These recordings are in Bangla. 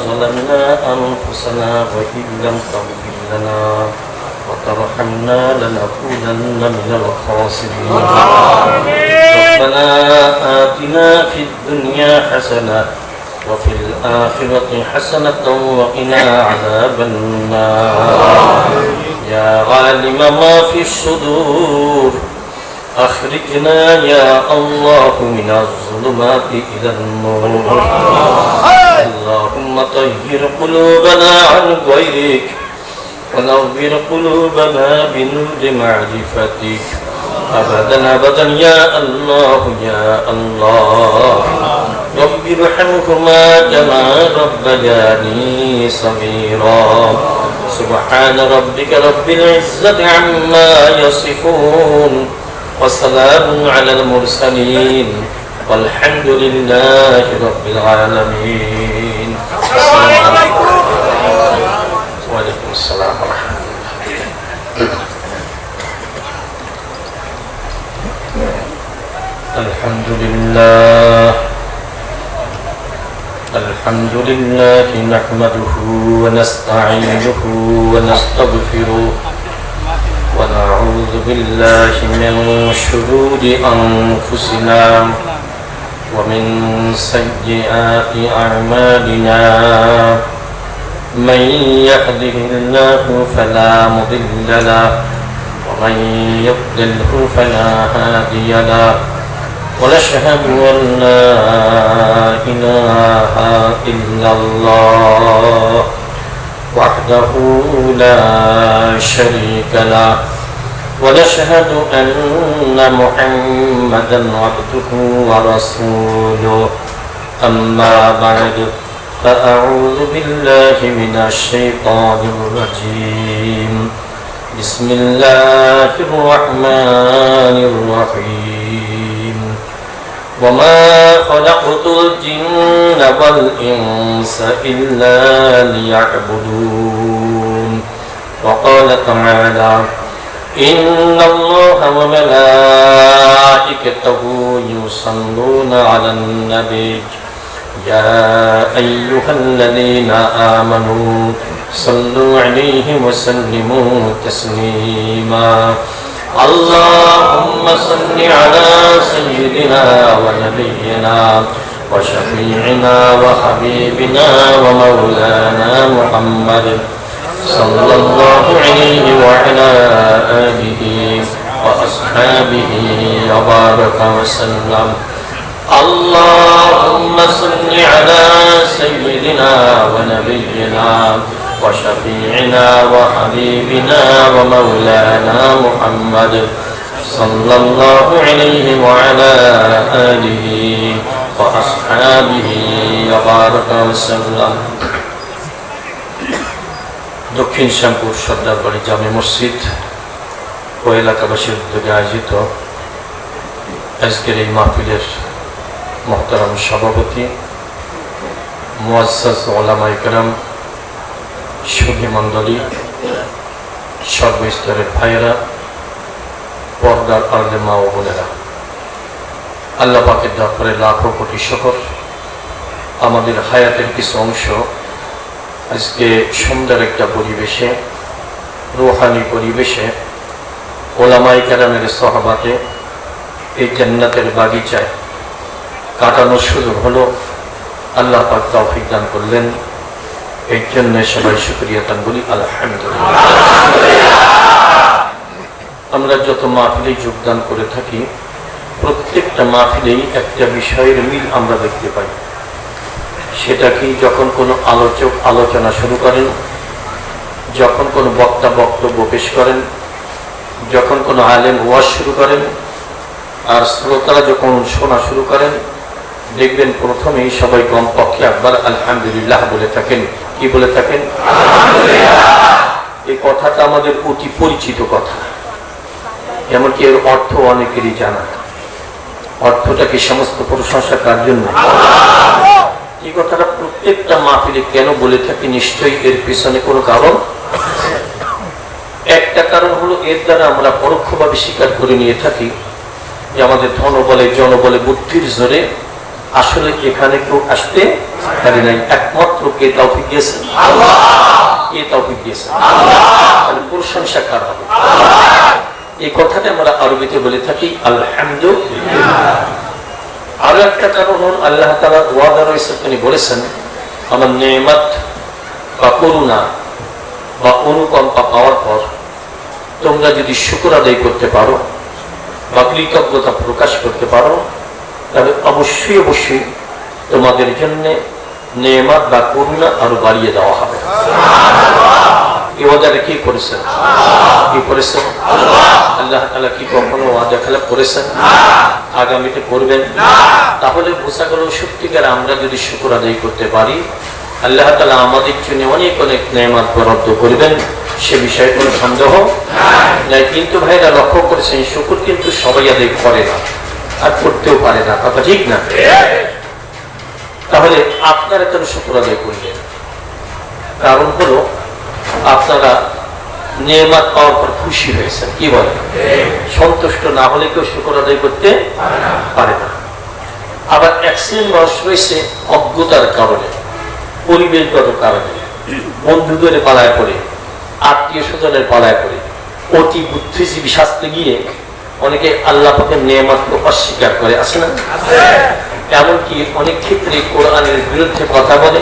ظلمنا أنفسنا وإن لم تغفر لنا وترحمنا لنكونن من الخاسرين. ربنا آتنا في الدنيا حسنة وفي الآخرة حسنة وقنا عذاب النار. يا عالم ما في الصدور أخرجنا يا الله من الظلمات إلى النور. اللهم طهر قلوبنا عن غيرك ونور قلوبنا بنور معرفتك أبدا أبدا يا الله يا الله. رب ارحمهما كما ربياني صغيرا. سبحان ربك رب العزة عما يصفون وسلام على المرسلين والحمد لله رب العالمين. وعليكم السلام ورحمة الله. الحمد لله نحمده ونستعينه ونستغفره ونعوذ بالله من شرور أنفسنا ومن سيئات أعمالنا. من يهده الله فلا مضل له ومن يضلله فلا هادي له. ونشهد أن لا إله إلا الله وحده لا شريك له. ونشهد أن محمدا عبده ورسوله. أما بعد فأعوذ بالله من الشيطان الرجيم. بسم الله الرحمن الرحيم. وما خلقت الجن والإنس إلا ليعبدون. وقال تعالى إن الله وملائكته يصلون على النبي يا أيها الذين آمنوا صلوا عليه وسلموا تسليما. اللهم صل على سيدنا ونبينا وشفيعنا وحبيبنا ومولانا محمد صلى الله عليه وعلى آله وأصحابه وبارك وسلم. اللهم صل على سيدنا ونبينا وشفيعنا وحبيبنا ومولانا محمد صلى الله عليه وعلى آله وأصحابه وبارك وسلم. দক্ষিণ শ্যামপুর সর্দারবাড়ি জামে মসজিদ ও এলাকাবাসীর উদ্যোগে আয়োজিত আজকের এই মাহফিলের মোহতারাম সভাপতি মুআজ্জাজ উলামায়ে কেরাম, সুধী মণ্ডলী, সর্বস্তরের ভাইয়েরা, পর্দার আড়ালে মা ও বোনেরা, আল্লাহ পাকের দরবারে লাখো কোটি শুকর। আমাদের হায়াতের কিছু অংশ আজকে সুন্দর একটা পরিবেশে, রুহানি পরিবেশে, উলামায়ে কেরামের সহবাতে এই জান্নাতের বাগিচায় কাটানোর সুযোগ হলো। আল্লাহ পাক তৌফিক দান করলেন, এর জন্য সবাই শুকরিয়া দান বলি আলহামদুলিল্লাহ। আমরা যত মাহফিলে যোগদান করে থাকি, প্রত্যেকটা মাহফিলেই একটা বিষয়ের মিল আমরা দেখতে পাই। সেটা কি, যখন কোনো আলোচক আলোচনা শুরু করেন, যখন কোনো বক্তা বক্তব্য পেশ করেন, যখন কোনো আলেম ওয়াজ শুরু করেন, আর শ্রোতারা যখন শোনা শুরু করেন, দেখবেন প্রথমেই সবাই কমপক্ষে একবার আলহামদুলিল্লাহ বলে থাকেন। কি বলে থাকেন? এই কথাটা আমাদের অতি পরিচিত কথা, এমনকি এর অর্থ অনেকেরই জানা। অর্থটা কি সমস্ত প্রশংসা কার জন্য? এই কথাটা প্রত্যেকটা মাহফিলে কেন বলে থাকি? নিশ্চয়ই এর পিছনে কোনো কারণ। একটা কারণ হলো, এর দ্বারা আমরা পরোক্ষভাবে স্বীকার করে নিয়ে থাকি যে আমাদের ধন বলে, জন বলে, বুদ্ধির জোরে আসলে এখানে কেউ আসতে পারে নাই, একমাত্র কে তৌফিক দিয়েছেন? কে তৌফিক দিয়েছেন? তাহলে প্রশংসা কার হবে? এই কথাটা আমরা আরবিতে বলে থাকি আলহামদুলিল্লাহ। আরো একটা কারণ হল আল্লাহ তাআলা ওয়াদা রয়েছে, তিনি বলেছেন আমার নেয়ামত বা করুণা বা অনুকম্পা পাওয়ার পর তোমরা যদি শুকর আদায় করতে পারো বা কৃতজ্ঞতা প্রকাশ করতে পারো, তাহলে অবশ্যই অবশ্যই তোমাদের জন্য নেয়ামত বা করুণা আরো বাড়িয়ে দেওয়া হবে। এই ওয়াদাটা কি করেছেন? কি করেছেন? আল্লাহ তাআলা কি কখনো ওয়াদা খেলাপ করেছেন? আগামীতে করবেন? তাহলে বোঝা গেল সত্যিকার আমরা যদি শুকর আদায় করতে পারি, আল্লাহ তাআলা আমাদের জন্য অনেক অনেক নেয়ামত বরাদ্দ করবেন, সে বিষয়ে কোনো সন্দেহ নাই। কিন্তু ভাইরা লক্ষ্য করেছেন, শুকর কিন্তু সবাই আদায় করে না আর করতেও পারে না, কথা ঠিক না? তাহলে আপনারা কেন শুকর আদায় করলেন? কারণ হলো আপনারা নেয়ামত পাওয়ার পর খুশি হয়েছেন, কি বলে? সন্তুষ্ট না হলে কেউ শুকর আদায় করতে পারে না। আবার অ্যাক্সিডেন্ট বয়স রয়েছে অজ্ঞতার কারণে, পরিবেশগত কারণে, বন্ধুদের পালায় পড়ে, আত্মীয় স্বজনের পালায় পড়ে, অতি বুদ্ধিজীবী শাস্তে গিয়ে অনেকে আল্লাহ পাকের নেয়ামতকে অস্বীকার করে, আছে না? এমনকি অনেক ক্ষেত্রে কোরআনের বিরুদ্ধে কথা বলে,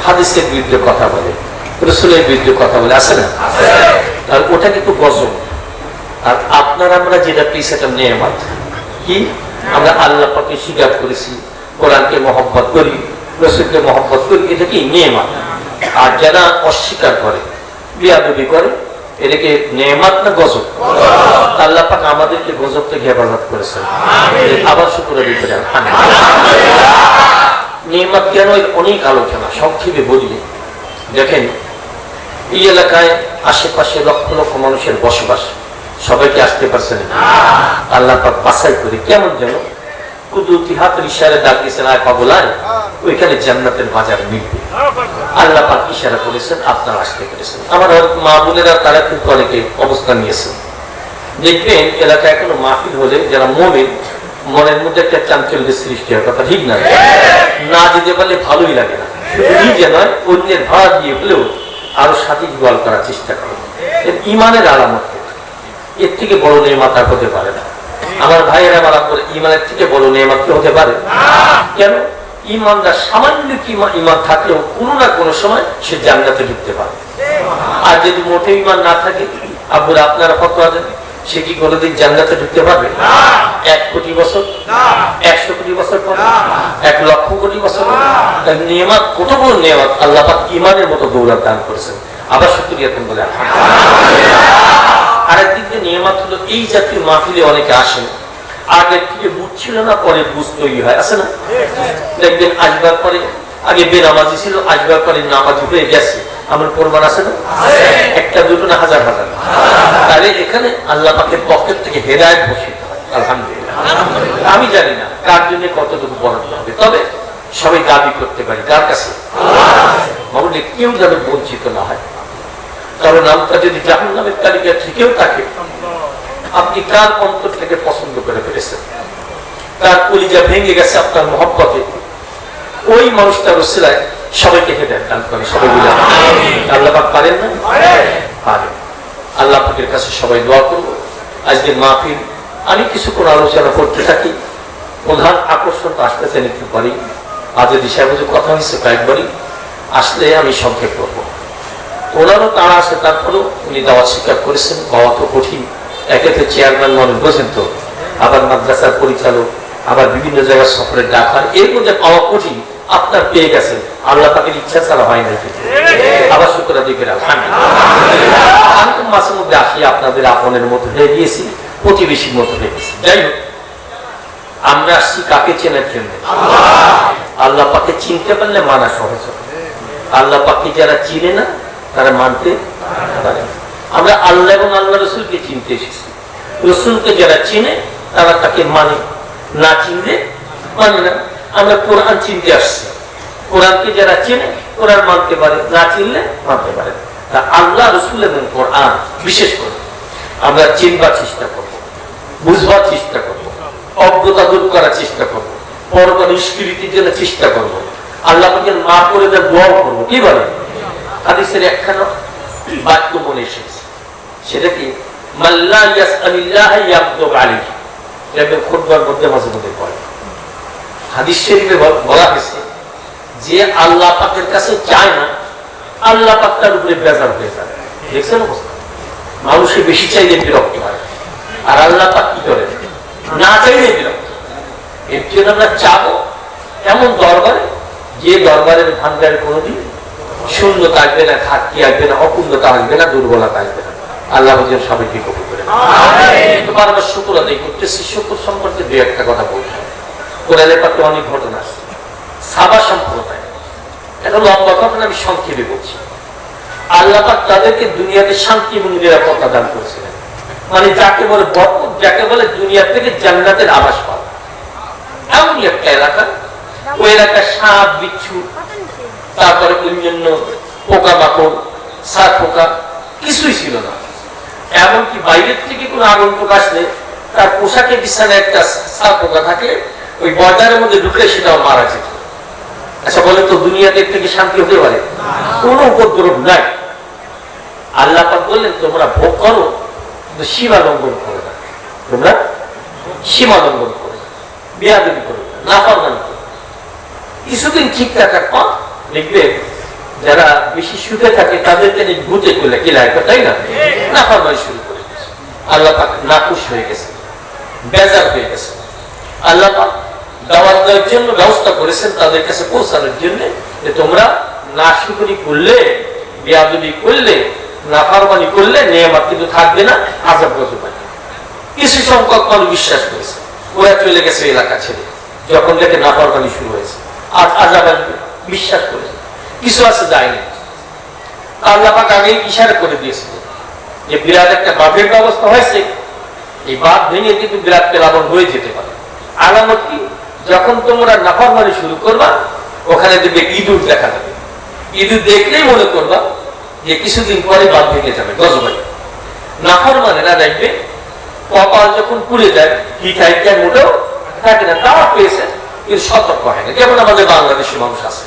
হাদিসের বিরুদ্ধে কথা বলে, রাসূলের বিরুদ্ধে কথা বলে, আছে না? আর ওটা কিন্তু গজব। আর আপনারা আমরা যেটা পেয়েছি সেটা নেয়ামত। কি? আমরা আল্লাহ পাককে স্বীকার করেছি, কোরআনকে মহব্বত করি, রাসূলকে মহব্বত করি, এটা কি নেয়ামত। আর যারা অস্বীকার করে, বিয়াদবি করে, এটাকে নেয়ামত না গজব? আল্লাহ পাক আমাদেরকে গজব থেকে হেফাজত করেছেন। আবার শুকর আদায় করি আলহামদুলিল্লাহ। নেয়ামত কেন? অনেক আলোচনা, সংক্ষেপে বলি। দেখেন, এই এলাকায় আশেপাশে লক্ষ লক্ষ মানুষের বসবাস, সবাইকে আসতে পারছেন আল্লাহ পাক বাছাই করে, কেমন যেন কুদরতি হাতের ইশারায় ডাক দিয়েছেন, আয় পাগলায়, ওইখানে জান্নাতের বাজার মিলবে। আল্লাহ পাক ইশারা করেছেন, আপনারা আসতে পেরেছেন। আমার মা বোনেরা তারা কিন্তু অনেকে অবস্থান নিয়েছেন। দেখবেন এলাকায় কোনো মাহফিল হলে যারা মুমিন, মনের মধ্যে একটা চাঞ্চল্যের সৃষ্টি হয়, কথা ঠিক না? না যেতে পারলে ভালোই লাগে না, শুধু নিজে নয় অন্যের ভাড়া দিয়ে হলেও আরো সাথে জোয়াল করার চেষ্টা করে। ইমানের আলামত, এর থেকে বড় নেয়ামত আর হতে পারে না। আমার ভাইয়েরা মারা করে, ইমানের থেকে বড় নেয়ামত কি হতে পারে? কেন? ইমানদার সামান্য ইমান থাকলেও কোনো না কোনো সময় সে জান্নাতে ঢুকতে পারে। আর যদি মোটে ইমান না থাকে, আব্বুরা আপনারা ফতোয়া দেন, সে কি কোনোদিন জান্নাতে ঢুকতে পারবে? 1 কোটি বছর, 100 কোটি বছর পর, 1 লক্ষ কোটি বছর। নেয়ামত কত বড় নেয়ামত! আল্লাহ পাক ইমানের মতো দৌলত দান করেছেন। আবার শুকরিয়া তুমি বলে আরেকদিক দিয়ে নেয়ামত হলো এই জাতীয় মাহফিলে অনেকে আসেন, আগে থেকে বুঝছিল না, পরে বুঝ তৈরি হয়, আছে না? দেখবেন আসবার পরে, আগে বেনামাজি ছিল, আসবার পরে নামাজি হয়ে গেছে। আমার প্রমাণ আছে না? একটা দুটো না, হাজার হাজার। তাহলে এখানে আল্লাহ পাকের পকেট থেকে হেদায়েত বসিত হয়, আলহামদুলিল্লাহ। আমি জানি না কার জন্য কতটুকু বরাদ্দ হবে, তবে সবাই দাবি করতে পারি কার কাছে? মামুলি কেউ যেন বঞ্চিত না হয়। কারণ নামটা যদি জাহান্নামের তালিকা থেকেও থাকে, আপনি কার অন্তর থেকে পছন্দ করে ফেলেছেন, তার কলিজা ভেঙে গেছে আপনার মহব্বতে, ওই মানুষটার ওসিলায় সবাইকে হেদায়েত দান করে। সবাই বলে আল্লাহ পাক পারেন না? পারেন। আল্লাহ পাকের কাছে সবাই দোয়া করব। আজকের মাহফিল আমি কিছুক্ষণ আলোচনা করতে থাকি, প্রধান আকর্ষণ আসতেছে নিতে পারি। আজ দিশা বুঝে কথা হয়েছে কয়েকবারই, আসলে আমি সংক্ষেপ করব। ওনারও তারা আছে, তারপরেও উনি দাওয়াত স্বীকার করেছেন। বাবা তো কঠিন, একেতে চেয়ারম্যান মানুষ বোঝেন তো, আবার মাদ্রাসার পরিচালক, আবার বিভিন্ন জায়গায় সফরের ডাক হয়, এর মধ্যে পাওয়া কঠিন। আপনার পেয়ে গেছেন, আল্লাহ পাকের ইচ্ছা ছাড়া হয় নাই। আবার শুকর আদায় করে আলহামদুলিল্লাহ। আমি তো মাঝে মধ্যে আসি, আপনাদের আপনের মতো হয়ে গিয়েছি, প্রতিবেশীর মতো হয়ে গেছি। যাই হোক, আমরা আসছি কাকে চেনার জন্য? আল্লাহ পাকে চিনতে পারলে মানা সহজ হবে। আল্লাহ পাকে যারা চিনে না তারা মানতে পারে। আমরা আল্লাহ এবং আল্লাহ রসুলকে চিনতে এসেছি। রসুলকে যারা চিনে তারা তাকে মানে, না চিনলে মানে না। আমরা কোরআন চিনতে আসছি, কোরআনকে যারা চিনে কোরআন মানতে পারে, না চিনলে মানতে পারে। তা আল্লাহ রসুল এবং কোরআন বিশেষ করে আমরা চিনবার চেষ্টা করব, বুঝবার চেষ্টা করব, অজ্ঞতা দূর করার চেষ্টা করব। পরকাল স্পিরিটের জন্য চেষ্টা করবো, আল্লাহ পাকের মাফ করে দেওয়ার দোয়াও করবো। কি বলে? হাদিসের একখানা বাক্য মনে এসেছে, সেটা কি? মাল্লা ইয়াসআলিল্লাহ ইয়াগদব আলাইহি। এটা খুতবার মধ্যে মাঝে মধ্যে পড়ে। হাদিস শরীফে বলা হয়েছে যে আল্লাহ পাকের কাছে চায় না, আল্লাহ পাক তার উপরে বেজার হয়ে যায়। দেখছেন অবস্থা? মানুষে বেশি চাইলে বিরক্ত হয়, আর আল্লাহ পাক কি করে? না চাইলে বিরক্ত। এর জন্য আমরা চাবো এমন দরবারে, যে দরবারের ভান্ডারে কোনোদিন শূন্যতা আসবে না, ঘাটতি আসবে না, অপূর্ণতা আসবে না, দুর্বলতা আসবে না। আল্লাহ যেন সবাইকে কবুল করে। বারবার শুকর আদায় করতেছি। শুকর সম্পর্কে দুই একটা কথা বলতে হবে। কোরআনের পাঠে অনেক ঘটনা আছে। সাবা সম্প্রদায়, এটা লম্বা ঘটনা, আমি সংক্ষেপে বলছি। আল্লাহ পাক তাদেরকে দুনিয়াতে শান্তি এবং নিরাপত্তা দান করেছিলেন। মানে যাকে বলে বরকত, যাকে বলে দুনিয়া থেকে জান্নাতের আবাস পাওয়া। এমনই একটা এলাকা, ওই এলাকার সাপ বিচ্ছু, তারপরে অন্যান্য পোকা মাকড়, সাপ পোকা কিছুই ছিল না। এমনকি বাইরের থেকে কোনো আগন্তুক আসলে তার পোশাকে বিছানায় একটা সাপ পোকা থাকে, ওই বাজারের মধ্যে ঢুকে সেটাও মারা যেত। আচ্ছা বলে তো, দুনিয়াতে থেকে শান্তি হতে পারে? কোনো উপদ্রব নাই। আল্লাহ পাক বললেন তোমরা ভোগ করো, কিন্তু সীমা লঙ্ঘন করো না। তোমরা সীমা লঙ্ঘন করো, বেয়াদবি করো, নাফরমানি করো। কিছুদিন ঠিক থাকার পর দেখবে যারা বেশি সুখে থাকে তাদেরকে ভূতে করলে কি লাগবে, তাই না? নাফরমানি শুরু করে দিয়েছে। আল্লাহ পাক নাখুশ হয়ে গেছে, বেজার হয়ে গেছে। আল্লাহ পাক দাওয়াত দেওয়ার জন্য ব্যবস্থা করেছেন তাদের কাছে পৌঁছানোর জন্য, যে তোমরা নাশুকরি করলে, বেয়াদবি করলে, নাফরমানি করলে নিয়ামত কিন্তু থাকবে না, আযাব গজব হবে। কিছু সংখ্যক মানুষ বিশ্বাস করেছে, ওরা চলে গেছে এলাকা ছেড়ে, যখন থেকে নাফরমানি শুরু হয়েছে। আর আযাব আসবে বিশ্বাস করেছে। কিছু আছে যায়নি। আল্লাহ পাক আগেই ইশারা করে দিয়েছিল যে বিরাট একটা বাঁধের ব্যবস্থা হয়েছে, এই বাঁধ ভেঙে কিন্তু বিরাট প্লাবন হয়ে যেতে পারে। আলামত কি? যখন তোমরা নাফরমানি শুরু করবা, ওখানে দেখবে ইঁদুর দেখা যাবে। ইঁদুর দেখলেই মনে করবা যে কিছুদিন পরে বাঁধ ভেঙে যাবে, গজব হবে। নাফরমানেরা দেখবে কপাল যখন পুড়ে যায়, হিটাইটার মোটেও থাকে না, তাও পেয়েছে কিন্তু সতর্ক হয় না। যেমন আমাদের বাংলাদেশি মানুষ আছে,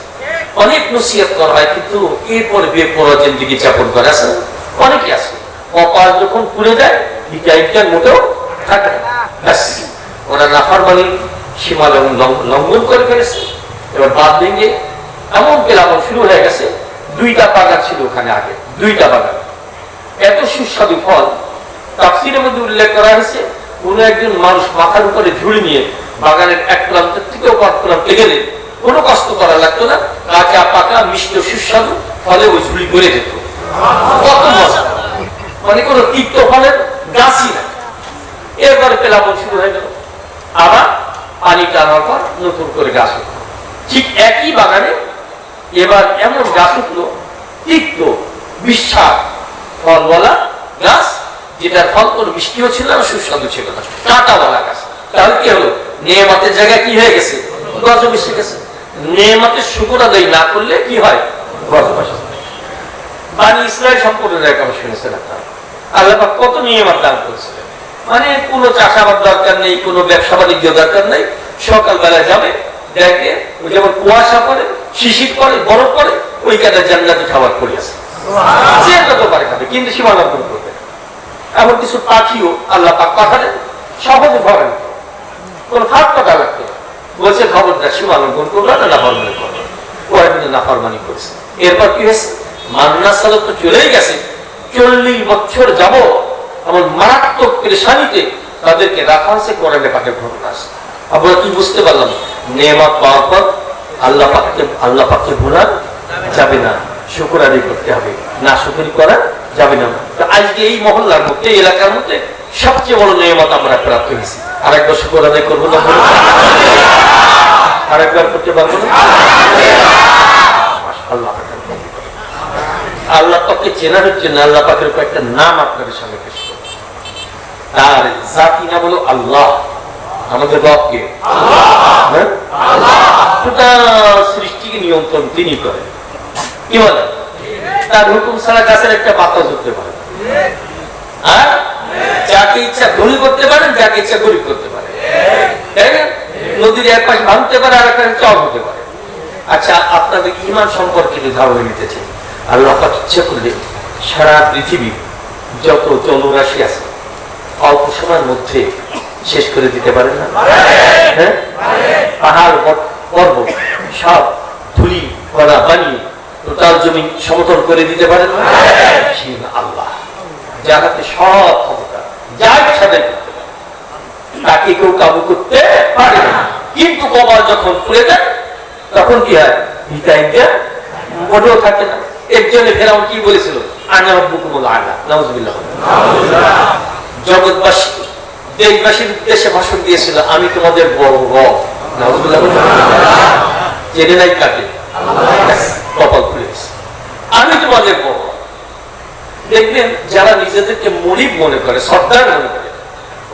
অনেক নসিহত করা হয় কিন্তু এরপরে বেপরোয়া জিন্দেগি যাপন করে। আছে অনেকে আছে, কপাল যখন পুড়ে যায় হিটাইটার মোটেও থাকে না, ব্যাস ওরা নাফরমানি সীমা লঙ্ঘন করে ফেলেছে। এবার বাঁধ ভেঙে এমন প্লাবন শুরু হয়ে গেছে। 2টা বাগান ছিল ওখানে আগে, 2টা বাগান, এত সুস্বাদু ফল। তাফসীরের মধ্যে উল্লেখ করা হয়েছে, কোন একজন মানুষ মাথার উপরে ঝুড়ি নিয়ে বাগানের এক প্রান্ত থেকে অপর প্রান্তে গেলে কোনো কষ্ট করা লাগতো না, কাঁচা পাকা মিষ্টি সুস্বাদু ফলে ওই ঝুড়ি ভরে যেত। কত মজা! মানে কোনো তিক্ত ফলের গাছই না। এরপরে প্লাবন শুরু হয়ে গেল, আবার পানি টানার পর নতুন করে গাছ উঠল। ঠিক একই বাগানে এবার এমন গাছ উঠলো, তিক্ত বিস্বাদ ফলওয়ালা গাছ, যেটার ফল কোনো মিষ্টিও ছিল না, সুস্বাদু ছিল না, কাঁটাওয়ালা গাছ। তাহলে কি হলো? নিয়ামতের জায়গায় কি হয়ে গেছে? গজব এসে গেছে। নিয়ামতের শুকর আদায় না করলে কি হয়? গজব আসে। বানি ইসরাইল সম্প্রদায়ের কথা শুনেছেন আপনারা? আল্লাহ পাক কত নিয়ামত দান করেছিলেন। মানে কোনো চাষাবাদ দরকার নেই, কোনো ব্যবসা বাণিজ্য দরকার নেই। সকালবেলা যাবে, দেখে যেমন কুয়াশা পড়ে, শিশির পড়ে, বরফ পড়ে, ওই কাটা জান্নাতি খাবার পড়ে আছে। যে যত পারে খাবে, কিন্তু সীমা লঙ্ঘন করবে। এমন কিছু পাখিও আল্লাহ পাক পাঠালেন, সহজে ধরেন, কোন ফাঁক কথা লাগতো না। বলছে খবরদার সীমা লঙ্ঘন করলো না, নাফরমানি করলো। ওরা কিন্তু নাফরমানি করেছে। এরপর কি হয়েছে? মান্না সালত তো চলেই গেছে। 40 বছর যাব এমন মারাত্মক পেরেশানিতে তাদেরকে রাখা হয়েছে। কোরআনে পাকের ঘটনা আছে। আমরা কি বুঝতে পারলাম? নেয়ামত পাওয়ার পর আল্লাহ পাককে ভোলা যাবে না, শুকর আদায় করতে হবে, না শুকরি করা যাবে না। আজকে এই মহল্লার মধ্যে, এই এলাকার মধ্যে সবচেয়ে বড় নেয়ামত আমরা প্রাপ্ত হয়েছি। আরেকবার শুকর আদায় করবো না? আরেকবার করতে পারবো না? আল্লাহ পাককে চেনার জন্য আল্লাহ পাকের কয়েকটা নাম আপনাদের সামনে পেশ করব। তার জাতি নাম হলো আল্লাহ। আমাদের রবকে সৃষ্টিকে নিয়ন্ত্রণ তিনি করেন। কি বলে? তার হুকুম ছাড়া গাছের একটা পাতা ধরতে পারে, আর যাকে ইচ্ছা ধনী করতে পারেন, যাকে ইচ্ছা গরিব করতে পারে, তাই না? নদীর এক পাশ ভাঙতে পারে আর একটা চর হতে পারে। আচ্ছা, আপনাদের ঈমান সম্পর্কে যদি ধারণা নিতে চাই, আল্লাহ পাক ইচ্ছা করলে সারা পৃথিবী যত জলরাশি আছে অল্প সময়ের মধ্যে শেষ করে দিতে পারেন না? হ্যাঁ, পাহাড় পর্বত সব ধুলি কণা বানিয়ে টোটাল জমি সমতল করে দিতে পারেন না? আল্লাহ, যার হাতে সব ক্ষমতা, যা ইচ্ছা দেয় তাকে কেউ কাবু করতে পারে না। কিন্তু কপাল যখন খুলে যায় তখন কি হয়? হিতাহিতা মোটেও থাকে না। একজনে ফেরাউন কি বলেছিল? আনা রাব্বুকুমুল আ'লা। নাউযুবিল্লাহ। জগৎবাসী দেশবাসীর উদ্দেশ্যে ভাষণ দিয়েছিল, আমি তোমাদের বড় রব। নাউযুবিল্লাহ। জেনে নাই কাকে? কপাল খুলে গেছে, আমি তোমাদের বড় রব। দেখবেন যারা নিজেদেরকে মনিব মনে করে, সর্দার মনে করে,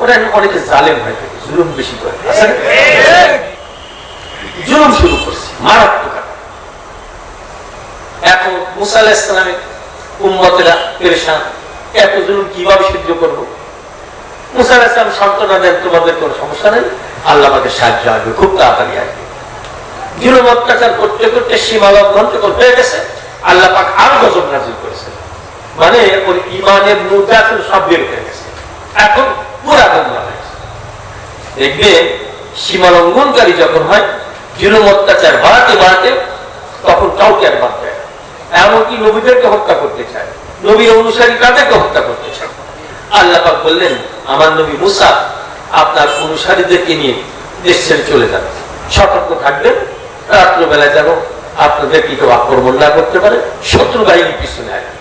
ওরা অনেকে জালেম হয়ে থাকে, জুলুম বেশি করে, জুলুম শুরু করছে মারাত্মক। এখন মুসা আলাইহিস সালামের উম্মতেরা পেরেশান, এত জুলুম কিভাবে সহ্য করবো? মুসা আলাইহিস সালাম সান্ত্বনা দেন, তোমাদের কোনো সমস্যা নেই, আল্লাহ আমাকে সাহায্য আসবে, খুব তাড়াতাড়ি আসবে। জুলুম অত্যাচার করতে করতে সীমা লঙ্ঘন যখন হয়ে গেছে, আল্লাহ পাক আরো গজব নাযিল করেছেন। মানে ওর ঈমানের নূরটা ছিল সব বের হয়ে গেছে, এখন পুরা বদলা হয়েছে। দেখবে সীমা লঙ্ঘনকারী যখন হয়, জুলুম অত্যাচার বাড়াতে বাড়াতে তখন কাউকে আর বাদ দেয়, এমনকি নবীদেরকে হত্যা করতে চায়, নবীর অনুসারী তাদেরকে হত্যা করতে চায়। আল্লাহ পাক বললেন, আমার নবী মুসা আপনার অনুসারীদেরকে নিয়ে দেশ ছেড়ে চলে যান, সতর্ক থাকবেন, রাত্রবেলায় যেন আপনাদের কি কেউ আক্রমণ না করতে পারে, শত্রু বাহিনী পিছনে আসবে।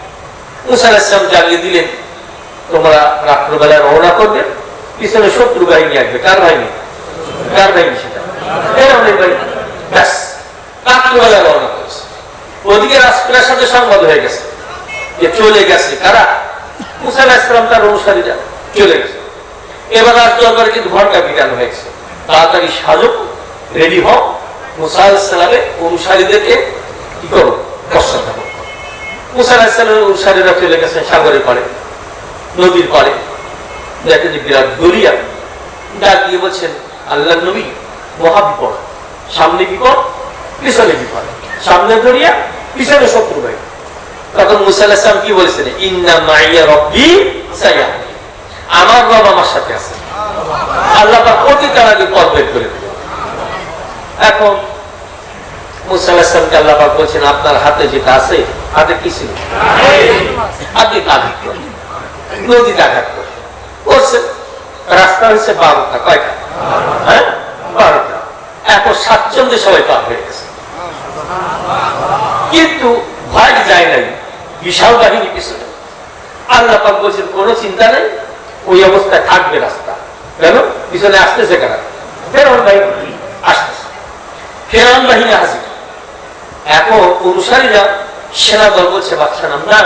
মুসা আলাইহিস সালাম জানিয়ে দিলেন, তোমরা রাত্রবেলায় রওনা করবে, পিছনে শত্রু বাহিনী আসবে। কার বাহিনী? কার বাহিনী? সেটা ফেরাউনের বাহিনী। ব্যাস, রাত্রবেলায় রওনা করেছে। ওদিকে রাষ্ট্রের সাথে সংবাদ হয়ে গেছে যে চলে গেছে কারা? মুসা আলাইহিস সালাম তার অনুসারীরা চলে গেছে। এবার রাত দরবারে কিন্তু ঘন্টা পিটানো হয়েছে, তাড়াতাড়ি সাজো, রেডি হও, মুসা আলাইহিস সালামের অনুসারীদেরকে কি করো? পশ্চাৎ। মুসা আলাইহিস সালামের অনুসারীরা চলে গেছেন সাগরের পাড়ে, নদীর পাড়ে। দেখে যে বিরাট দরিয়া, ডাক দিয়ে বলছেন, আল্লাহর নবী, মহা বিপদ, সামনে বিপদ, পিছনে বিপদ, সামনে দরিয়া, পিছনে শত্রু বাহিনী। তখন মুসা আলাইহিস সালাম কি বলেছেন? ইন্না মাইয়া রাব্বি সায়াহদিন, আমার রব আমার সাথে আছে, আল্লাহ পাক অতি তাড়াতাড়ি পথ বের করে দিবেন। এখন মুসা আলাইহিস সালামকে আল্লাহ পাক বলছেন, আপনার হাতে যেটা আছে, হাতে কি ছিল? আপনি আঘাত করেন, নদীতে আঘাত করছে, রাস্তা হয়েছে 12টা। কয়টা? হ্যাঁ, 12টা। এখন স্বাচ্ছন্দ্যে সবাই পার হয়ে গেছে, কিন্তু ভয় যায় নাই, বিশাল বাহিনী পিছনে। আল্লাহ পাক বলছেন, কোনো চিন্তা নেই, ওই অবস্থায় থাকবে রাস্তা। কেন? পিছনে আসতেছে কারা? ফেরাউন বাহিনী আসতেছে, ফেরাউন বাহিনী হাজির। এখন অনুসারীরা সেনা দল বলছে, বাদশা নাম না,